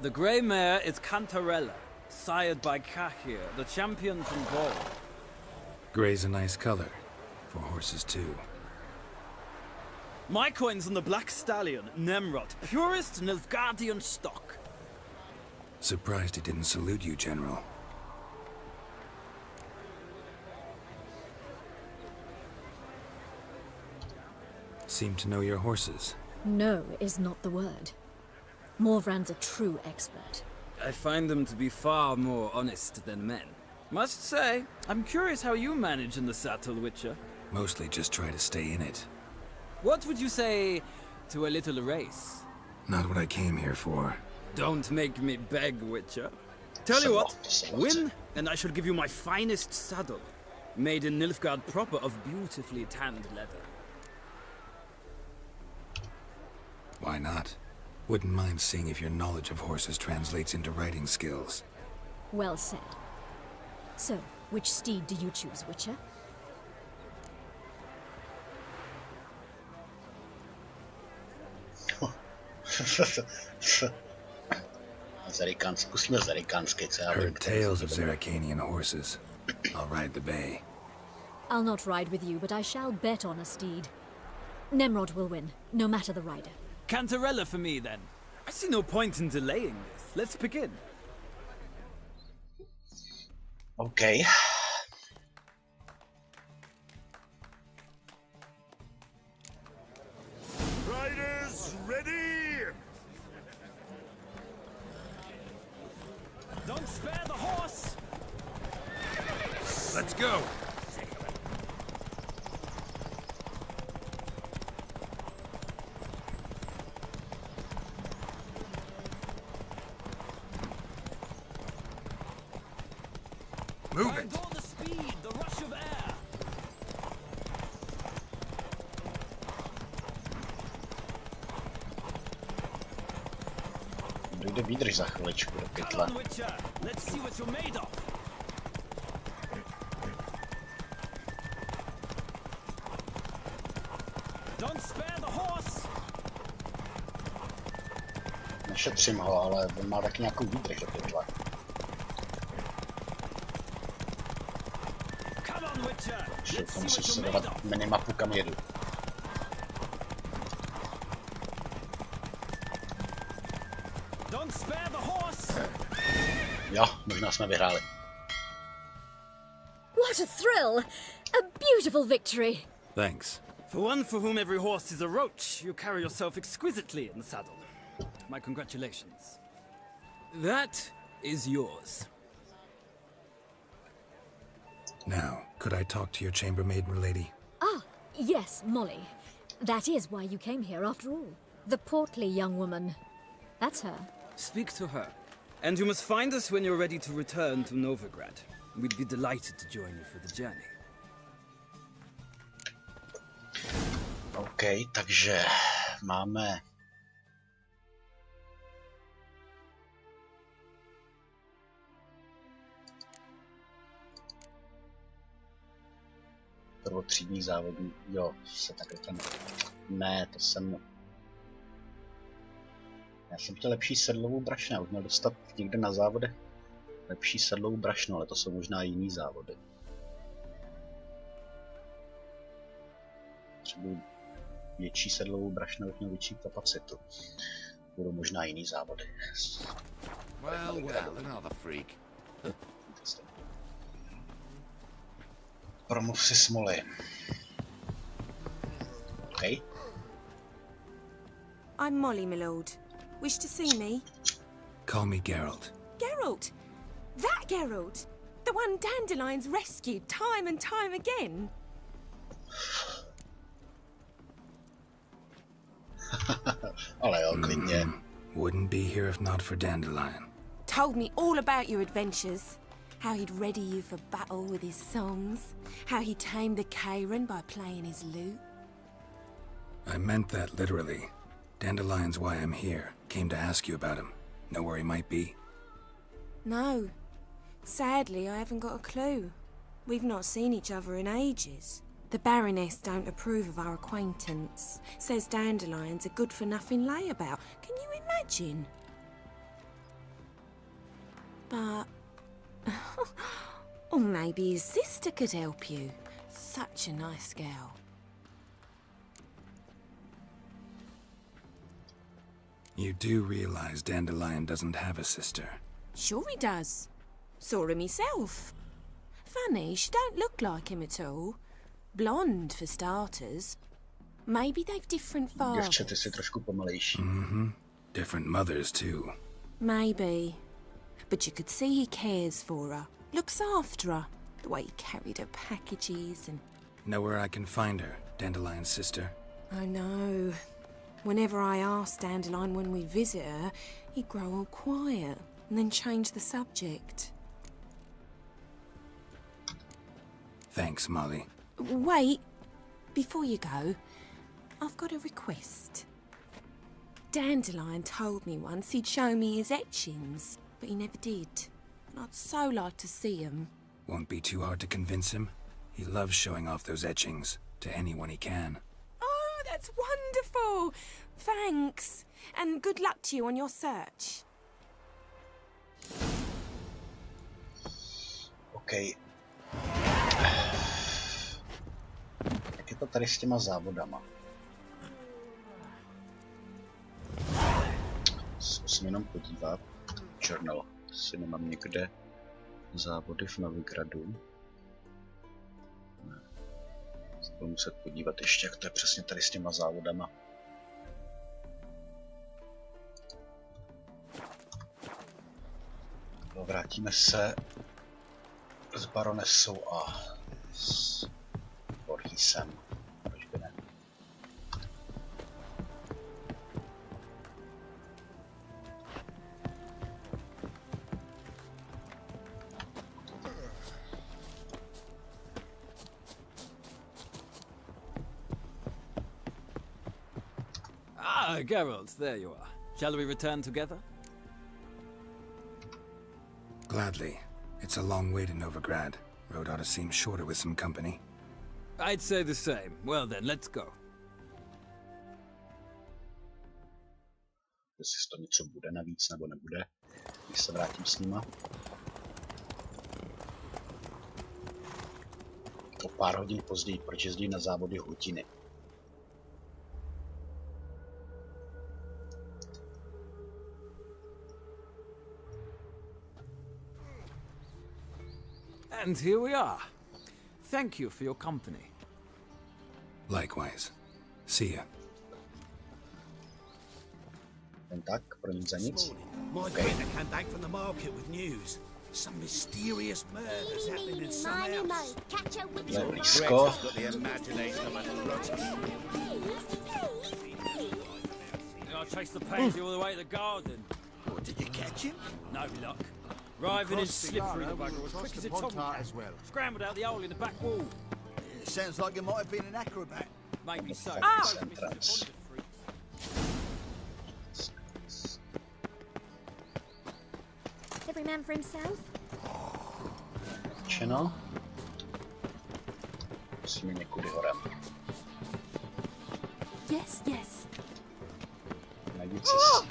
The grey mare is Cantarella, sired by Cahir, the champion from Gaul. Grey's a nice color. For horses, too. My coin's on the black stallion, Nemrod, purest Nilfgaardian stock. Surprised he didn't salute you, General. Seem to know your horses. No is not the word. Morvran's a true expert. I find them to be far more honest than men. Must say, I'm curious how you manage in the saddle, Witcher. Mostly just try to stay in it. What would you say to a little race? Not what I came here for. Don't make me beg, Witcher. Tell you what, win, and I shall give you my finest saddle. Made in Nilfgaard proper of beautifully tanned leather. Why not? Wouldn't mind seeing if your knowledge of horses translates into riding skills. Well said. So, which steed do you choose, Witcher? Heard tales of Zeracanian horses. I'll ride the bay. I'll not ride with you, but I shall bet on a steed. Nemrod will win, no matter the rider. Cantarella for me, then. I see no point in delaying this. Let's begin. Okay. Riders, ready? Don't spare the horse! Let's go. Move it. All the speed, the rush of air. Dojde výdrž za chviličku do pytle. Come on, Witcher. Let's see what you're made of. Don't spare the horse. Nešetřím ho, ale on má taky nějakou výdrž do pytle. Takže to musím sledovat minimapu, kam jedu. Jo, možná jsme vyhráli. What a thrill! A beautiful victory! Thanks. For one for whom every horse is a roach, you carry yourself exquisitely in the saddle. My congratulations. That is yours. Now, could I talk to your chambermaid, milady? Ah, yes, Molly. That is why you came here after all. The portly young woman. That's her. Speak to her. And you must find us when you're ready to return to Novigrad. We'd be delighted to join you for the journey. OK, takže máme... Prvotřídní závodní, jo, se takhle ten... Ne, to jsem... Já jsem chtěl lepší sedlovou brašnu, já už měl dostat někde na závodech lepší sedlovou brašnu, ale to jsou možná jiný závody. Potřebuji větší sedlovou brašnu, abych měl větší kapacitu. Budou možná jiný závody. Well, another freak. Promluv si s Molly. OK. I'm Molly, my lord. Wish to see me? Call me Geralt. Geralt? That Geralt? The one Dandelion's rescued time and time again? Ale jo, klidně. Wouldn't be here if not for Dandelion. Told me all about your adventures. How he'd ready you for battle with his songs. How he tamed the Karen by playing his lute. I meant that literally. Dandelion's why I'm here. Came to ask you about him. Know where he might be? No. Sadly, I haven't got a clue. We've not seen each other in ages. The Baroness don't approve of our acquaintance. Says Dandelion's a good-for-nothing layabout. Can you imagine? But... or maybe his sister could help you. Such a nice girl. You do realize Dandelion doesn't have a sister? Sure he does. Saw him myself. Funny, she don't look like him at all. Blonde, for starters. Maybe they've different fathers. Děvčat, jsi trošku pomalejší. Mm-hmm. Different mothers, too. Maybe. But you could see he cares for her. Looks after her. The way he carried her packages and... Know where I can find her, Dandelion's sister? I know. Whenever I asked Dandelion when we visit her, he'd grow all quiet and then change the subject. Thanks, Molly. Wait. Before you go, I've got a request. Dandelion told me once he'd show me his etchings, but he never did. And I'd so like to see them. Won't be too hard to convince him. He loves showing off those etchings to anyone he can. Oh, that's wonderful! Thanks. And good luck to you on your search. OK. Jak je to tady s těma závodama? Zkusím jenom podívat. Journal. Asi nemám někde závody v Novigradu. Ne. Budu muset podívat ještě, jak to je přesně tady s těma závodama. No, vrátíme se s baronesou a s Borgisem. Proč by ne? Ah, Geralt, there you are. Shall we return together? Gladly. It's a long way to Novigrad. Road ought to seem shorter with some company. I'd say the same. Well then, let's go. Jestli to něco bude navíc nebo nebude, když se vrátím s nima. O pár hodin později, proč jezdí na závody hodiny. And here we are. Thank you for your company. Likewise. See ya. Jen tak, pro nic za nic. My printer came back from the market with news. Some mysterious murders happening in some house. Tohle je blízko. I chased the pansy all the way to the garden. What, did you catch him? No luck. Driving his slip through the bugger as quick as a tomcat. Scrambled out the hole in the back wall. Sounds like you might have been an acrobat. Maybe so. Every man for himself? Čeno. Musíme někudy horem. Yes, yes.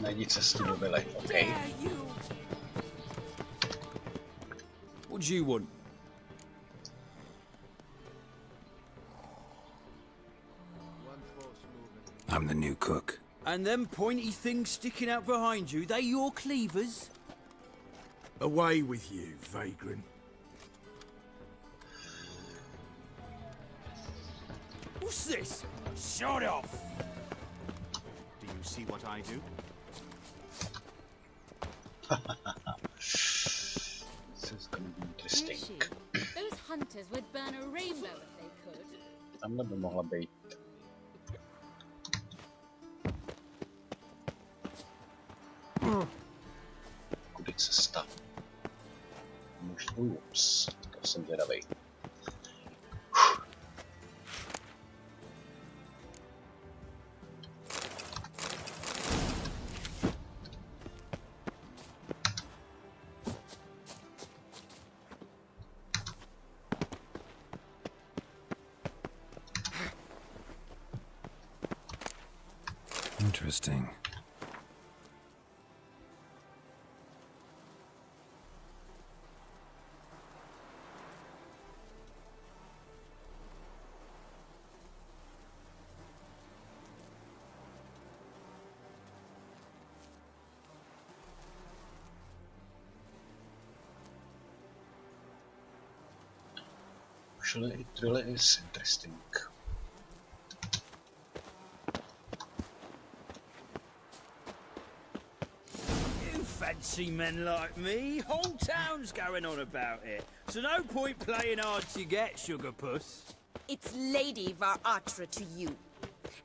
Najdi cestu do vily, OK. What do you want? I'm the new cook. And them pointy things sticking out behind you, they your cleavers? Away with you, vagrant. What's this? Shut off! Do you see what I do? This is gonna be interesting. Those hunters would burn a rainbow if they could. Tamhle by mohla být. Kudy cesta? Ups, to jsem zvědavej. Interesting. Actually, it really is interesting. You fancy men like me? Whole town's going on about it. So no point playing hard to get, sugar puss. It's Lady Varatra to you.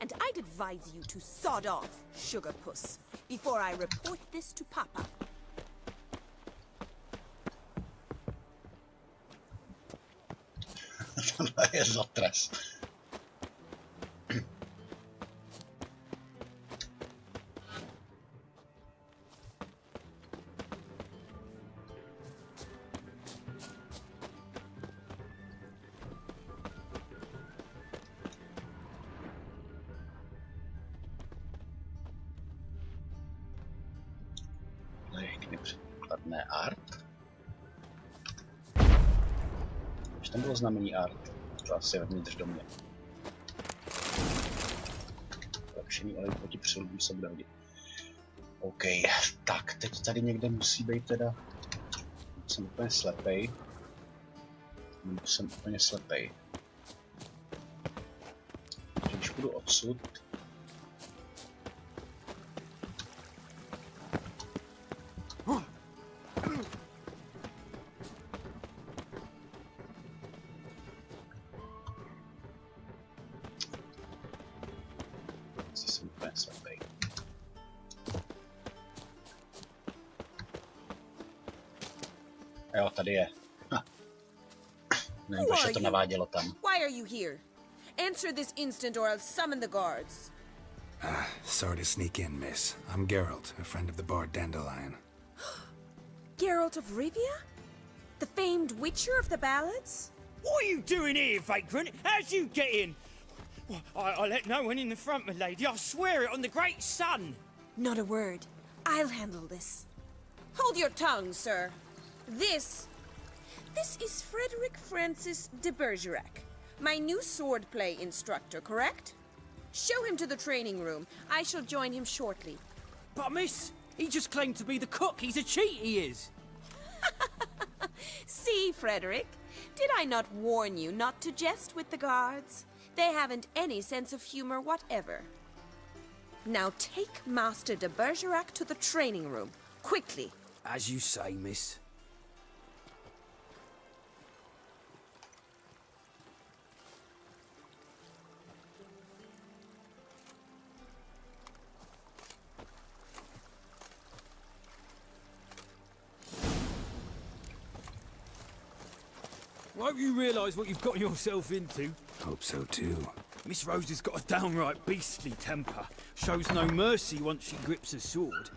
And I'd advise you to sod off, sugar puss, before I report this to Papa. Tohle je zatres. Pěkně předkladné art. Už tam bylo znamení art. To asi vevnitř do mě. Lepšený olej proti přilbům se bude hodit. OK, tak teď tady někde musí být teda... Jsem úplně slepej. Nebo jsem úplně slepej. Takže když půjdu odsud... Jsem úplně slepej. Jo, tady je. Nevím, proč to navádělo tam. Why are you here? Answer this instant or I'll summon the guards. Sorry to sneak in, miss. I'm Geralt, a friend of the bard Dandelion. Geralt of Rivia? The famed witcher of the ballads? What are you doing here, vagrant? How'd you get in? Well, I let no one in the front, my lady. I swear it on the great sun. Not a word. I'll handle this. Hold your tongue, sir. This is Frederick Francis de Bergerac, my new swordplay instructor, correct? Show him to the training room. I shall join him shortly. But miss, he just claimed to be the cook. He's a cheat, he is. See, Frederick, did I not warn you not to jest with the guards? They haven't any sense of humor whatever. Now take Master de Bergerac to the training room, quickly. As you say, miss. Won't you realise what you've gotten yourself into? Hope so too. Miss Rose has got a downright beastly temper. Shows no mercy once she grips a sword.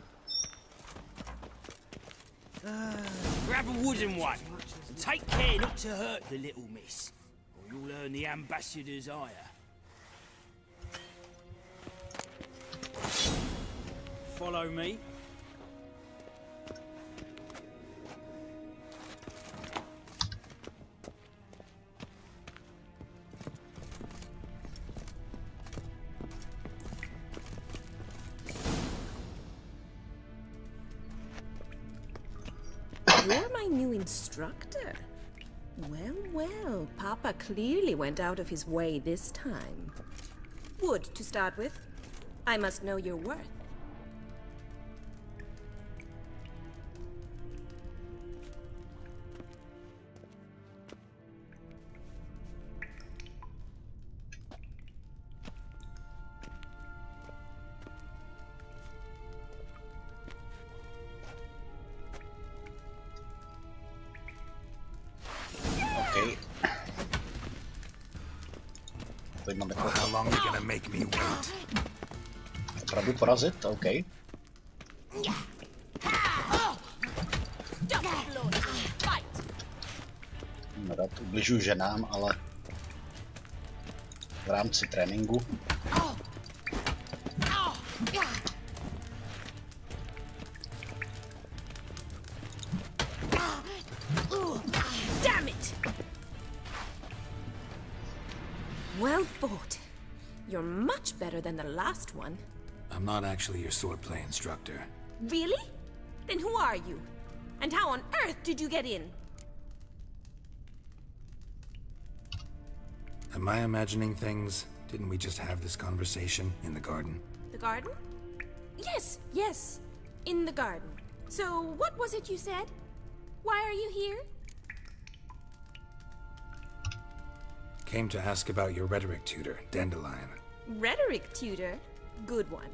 Grab a wooden one. And take care not to hurt the little miss, or you'll earn the ambassador's ire. Follow me. You're my new instructor. Well, well, Papa clearly went out of his way this time. Wood, to start with. I must know your worth. How long are you gonna make me wait? Opravdu porazit? OK. Rád ubližuji ženám, ale v rámci tréninku. Damn it! Well fought. You're much better than the last one. I'm not actually your swordplay instructor. Really? Then who are you? And how on earth did you get in? Am I imagining things? Didn't we just have this conversation in the garden? The garden? Yes, yes. In the garden. So, what was it you said? Why are you here? Came to ask about your rhetoric tutor, Dandelion. Rhetoric tutor? Good one.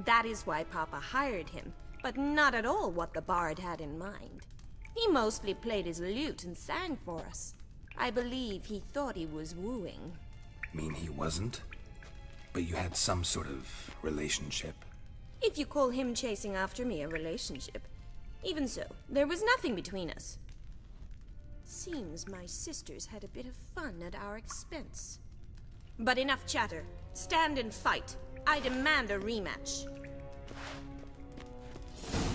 That is why Papa hired him, but not at all what the bard had in mind. He mostly played his lute and sang for us. I believe he thought he was wooing. Mean he wasn't? But you had some sort of relationship? If you call him chasing after me a relationship. Even so, there was nothing between us. Seems my sisters had a bit of fun at our expense. But enough chatter. Stand and fight. I demand a rematch.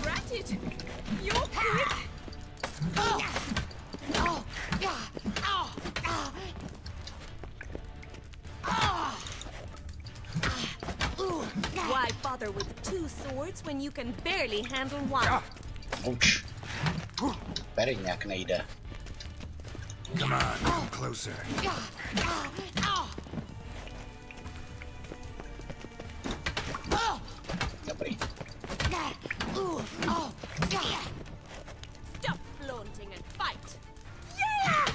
Rat it! You're quick! Why bother with two swords when you can barely handle one? Ouch. Tady nějak nejde. Come on, come closer. Dobrý. Stop flaunting and fight! Yeah!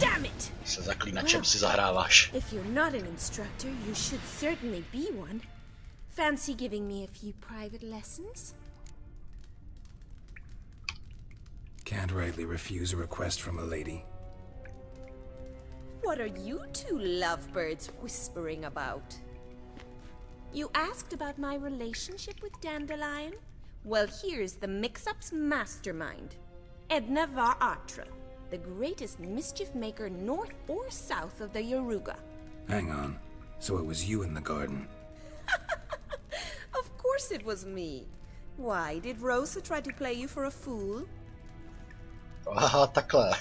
Damn it! Se zaklínačem si zahráváš. If you're not an instructor, you should certainly be one. Fancy giving me a few private lessons? Can't rightly refuse a request from a lady. What are you two lovebirds whispering about? You asked about my relationship with Dandelion? Well, here's the mix-up's mastermind. Edna var Atra, the greatest mischief maker north or south of the Yaruga. Hang on. So it was you in the garden? Of course it was me. Why, did Rosa try to play you for a fool? Aha, takhle.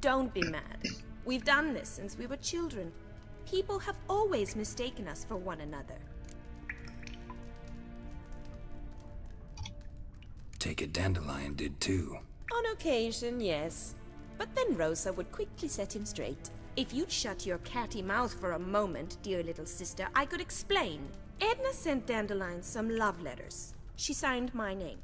Don't be mad. We've done this since we were children. People have always mistaken us for one another. Take it Dandelion did too. On occasion, yes. But then Rosa would quickly set him straight. If you'd shut your catty mouth for a moment, dear little sister, I could explain. Edna sent Dandelion some love letters. She signed my name.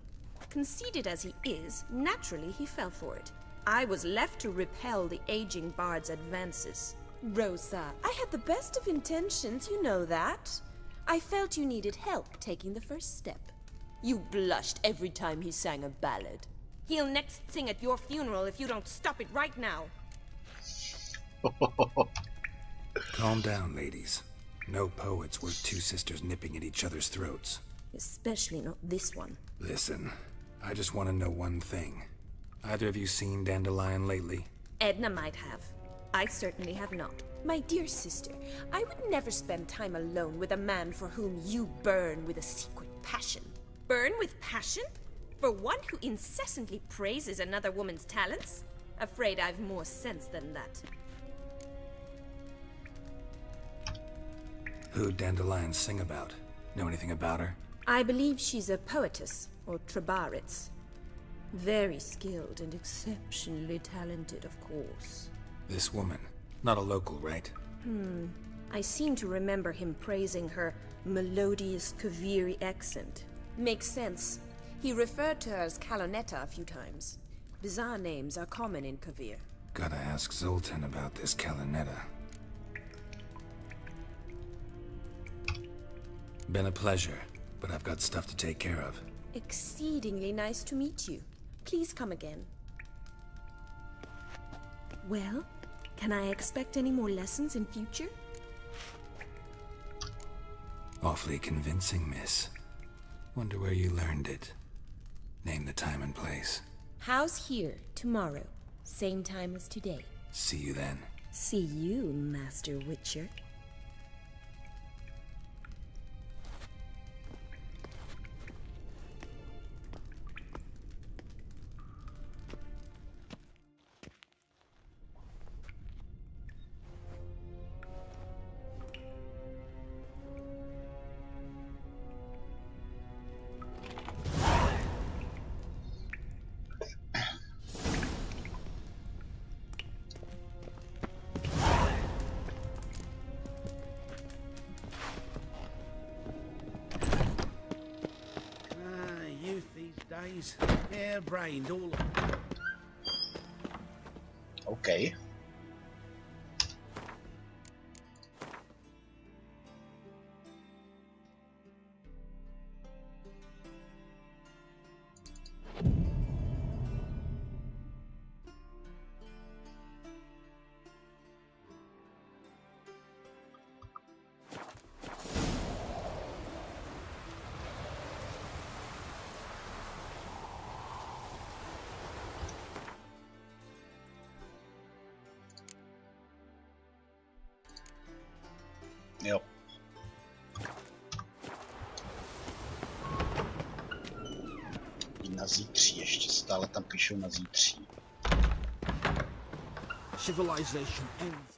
Conceited as he is, naturally he fell for it. I was left to repel the aging bard's advances. Rosa, I had the best of intentions, you know that. I felt you needed help taking the first step. You blushed every time he sang a ballad. He'll next sing at your funeral if you don't stop it right now. Calm down, ladies. No poet's worth two sisters nipping at each other's throats. Especially not this one. Listen, I just want to know one thing. Either of you seen Dandelion lately? Edna might have. I certainly have not. My dear sister, I would never spend time alone with a man for whom you burn with a secret passion. Burn with passion? For one who incessantly praises another woman's talents? Afraid I've more sense than that. Who'd Dandelion sing about? Know anything about her? I believe she's a poetess, or trabaritz. Very skilled and exceptionally talented, of course. This woman. Not a local, right? I seem to remember him praising her melodious Kaviri accent. Makes sense. He referred to her as Kalonetta a few times. Bizarre names are common in Kavir. Gotta ask Zoltan about this Kalonetta. Been a pleasure, but I've got stuff to take care of. Exceedingly nice to meet you. Please come again. Well, can I expect any more lessons in future? Awfully convincing, miss. Wonder where you learned it. Name the time and place. House here, tomorrow. Same time as today. See you then. See you, Master Witcher. Days, hair-brained, all of them. OK. Jo. Na zítří, ještě stále tam píšou na zítří. Civilization ends.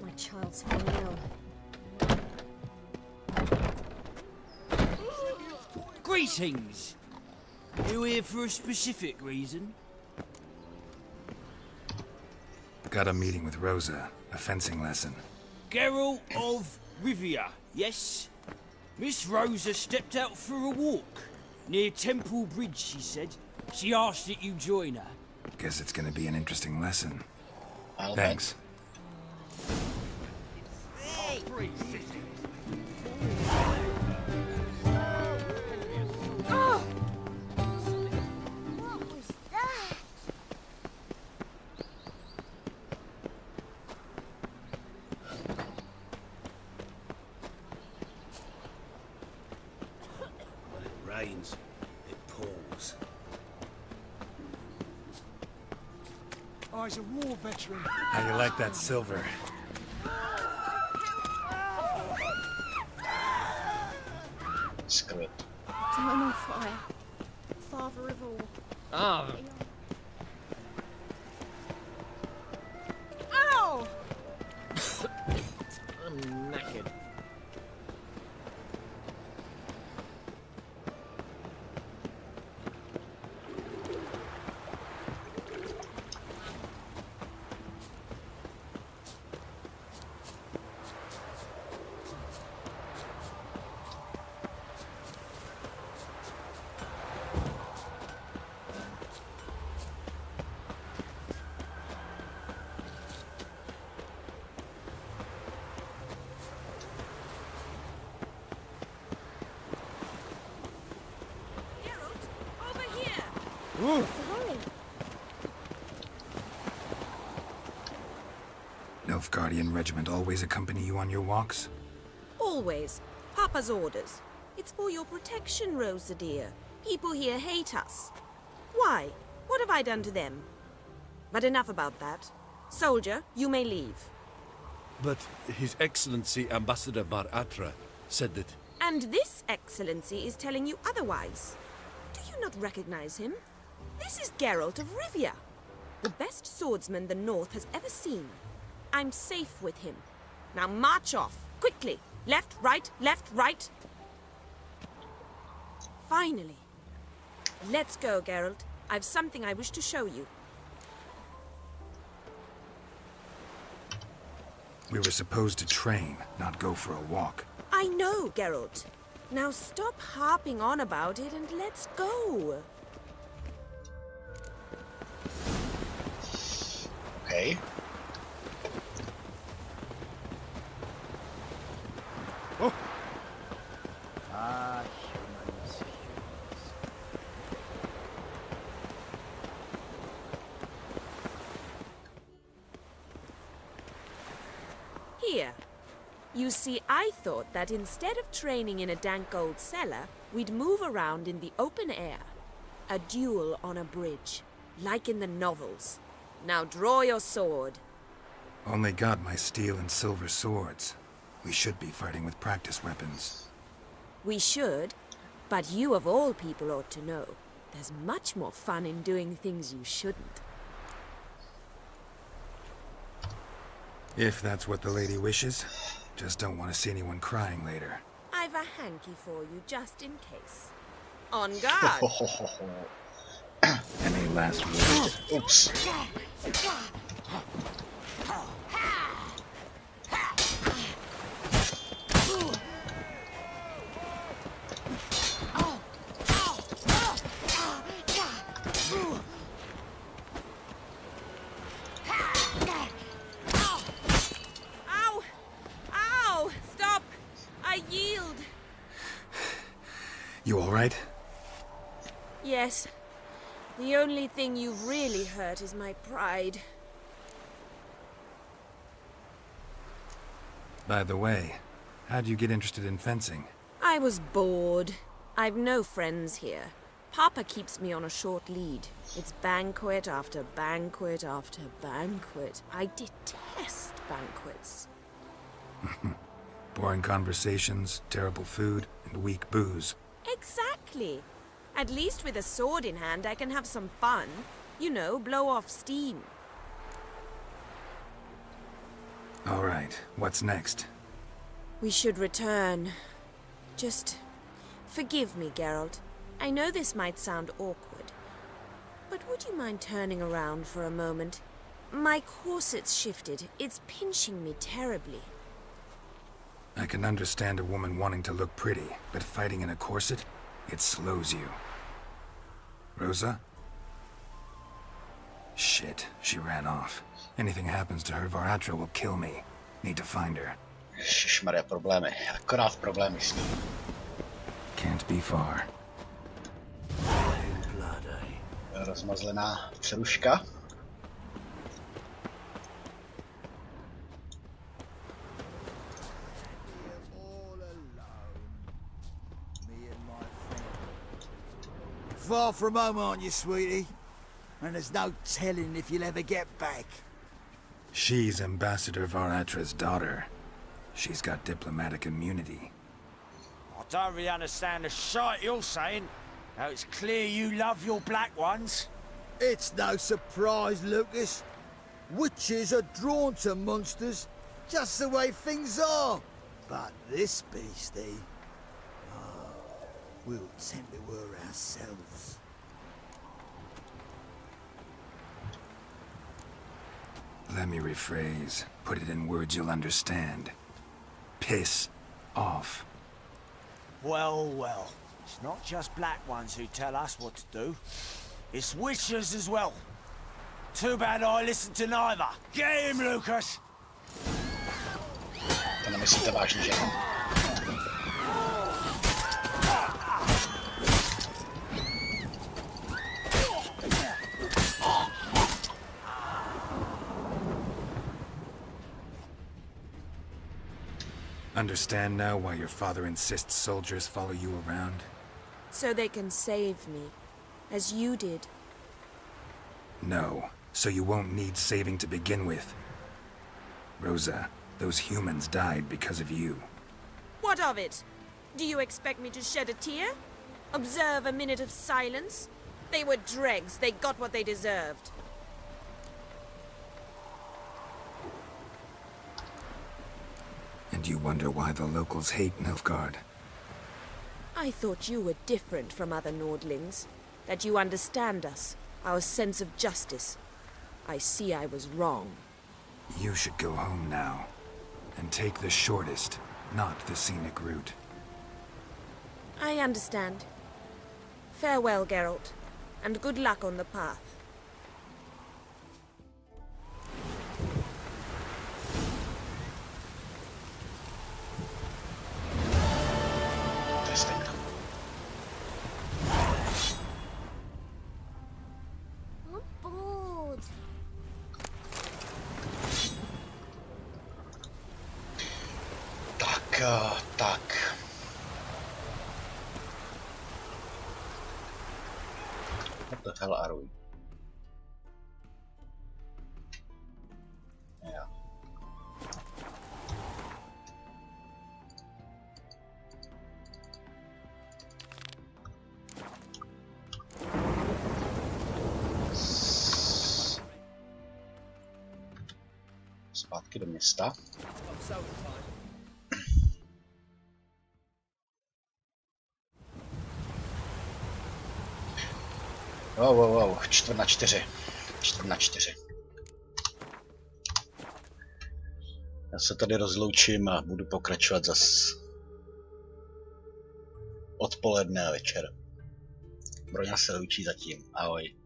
My child's fallen ill. Greetings! You here for a specific reason? Got a meeting with Rosa. A fencing lesson. Geralt of Rivia, yes? Miss Rosa stepped out for a walk. Near Temple Bridge, she said. She asked that you join her. Guess it's gonna be an interesting lesson. I'll Thanks. Hey! Oh! What was that? When it rains, it pours. Oh, he's a war veteran. How you like that silver? Skvět. Time on fire. Father of all. Ah, Ow! I'm knackered. Nilfgaardian regiment always accompany you on your walks? Always. Papa's orders. It's for your protection, Rosa dear. People here hate us. Why? What have I done to them? But enough about that. Soldier, you may leave. But His Excellency Ambassador Var Atra said that... And this excellency is telling you otherwise. Do you not recognize him? This is Geralt of Rivia, the best swordsman the North has ever seen. I'm safe with him. Now march off, quickly. Left, right, left, right. Finally. Let's go, Geralt. I've something I wish to show you. We were supposed to train, not go for a walk. I know, Geralt. Now stop harping on about it and let's go. Okay. here. You see, I thought that instead of training in a dank old cellar, we'd move around in the open air. A duel on a bridge, like in the novels. Now draw your sword. Only got my steel and silver swords. We should be fighting with practice weapons. We should, but you of all people ought to know. There's much more fun in doing things you shouldn't. If that's what the lady wishes. Just don't want to see anyone crying later. I've a hanky for you, just in case. On guard! Any last words? Oops. You all right? Yes. The only thing you've really hurt is my pride. By the way, how'd you get interested in fencing? I was bored. I've no friends here. Papa keeps me on a short lead. It's banquet after banquet after banquet. I detest banquets. Boring conversations, terrible food, and weak booze. Exactly. At least with a sword in hand, I can have some fun. You know, blow off steam. All right, what's next? We should return. Just forgive me, Geralt. I know this might sound awkward, but would you mind turning around for a moment? My corset's shifted. It's pinching me terribly. I can understand a woman wanting to look pretty, but fighting in a corset, it slows you. Rosa? Shit, she ran off. Anything happens to her, Varatra will kill me. Need to find her. Ježišmarja, problémy. Akorát problémy s ní. Can't be far. Rozmazlená přeruška. Far from home, aren't you, sweetie? And there's no telling if you'll ever get back. She's Ambassador Varatra's daughter. She's got diplomatic immunity. I don't really understand the shite you're saying. Now it's clear you love your black ones. It's no surprise, Lucas. Witches are drawn to monsters, just the way things are. But this beastie... we'll tend to her ourselves. Let me rephrase. Put it in words you'll understand. Piss off. Well, well. It's not just black ones who tell us what to do. It's witches as well. Too bad I listened to neither. Get him, Lucas! To nemyslíte vážně, že? Understand now why your father insists soldiers follow you around? So they can save me, as you did. No, so you won't need saving to begin with. Rosa, those humans died because of you. What of it? Do you expect me to shed a tear? Observe a minute of silence? They were dregs. They got what they deserved. And you wonder why the locals hate Nilfgaard. I thought you were different from other Nordlings. That you understand us, our sense of justice. I see I was wrong. You should go home now. And take the shortest, not the scenic route. I understand. Farewell, Geralt. And good luck on the path. tak. What the hell are we? Yeah. Zpátky do města. Wow, 3:45. 3:45. Já se tady rozloučím a budu pokračovat zas odpoledne a večer. Broňa se loučí zatím. Ahoj.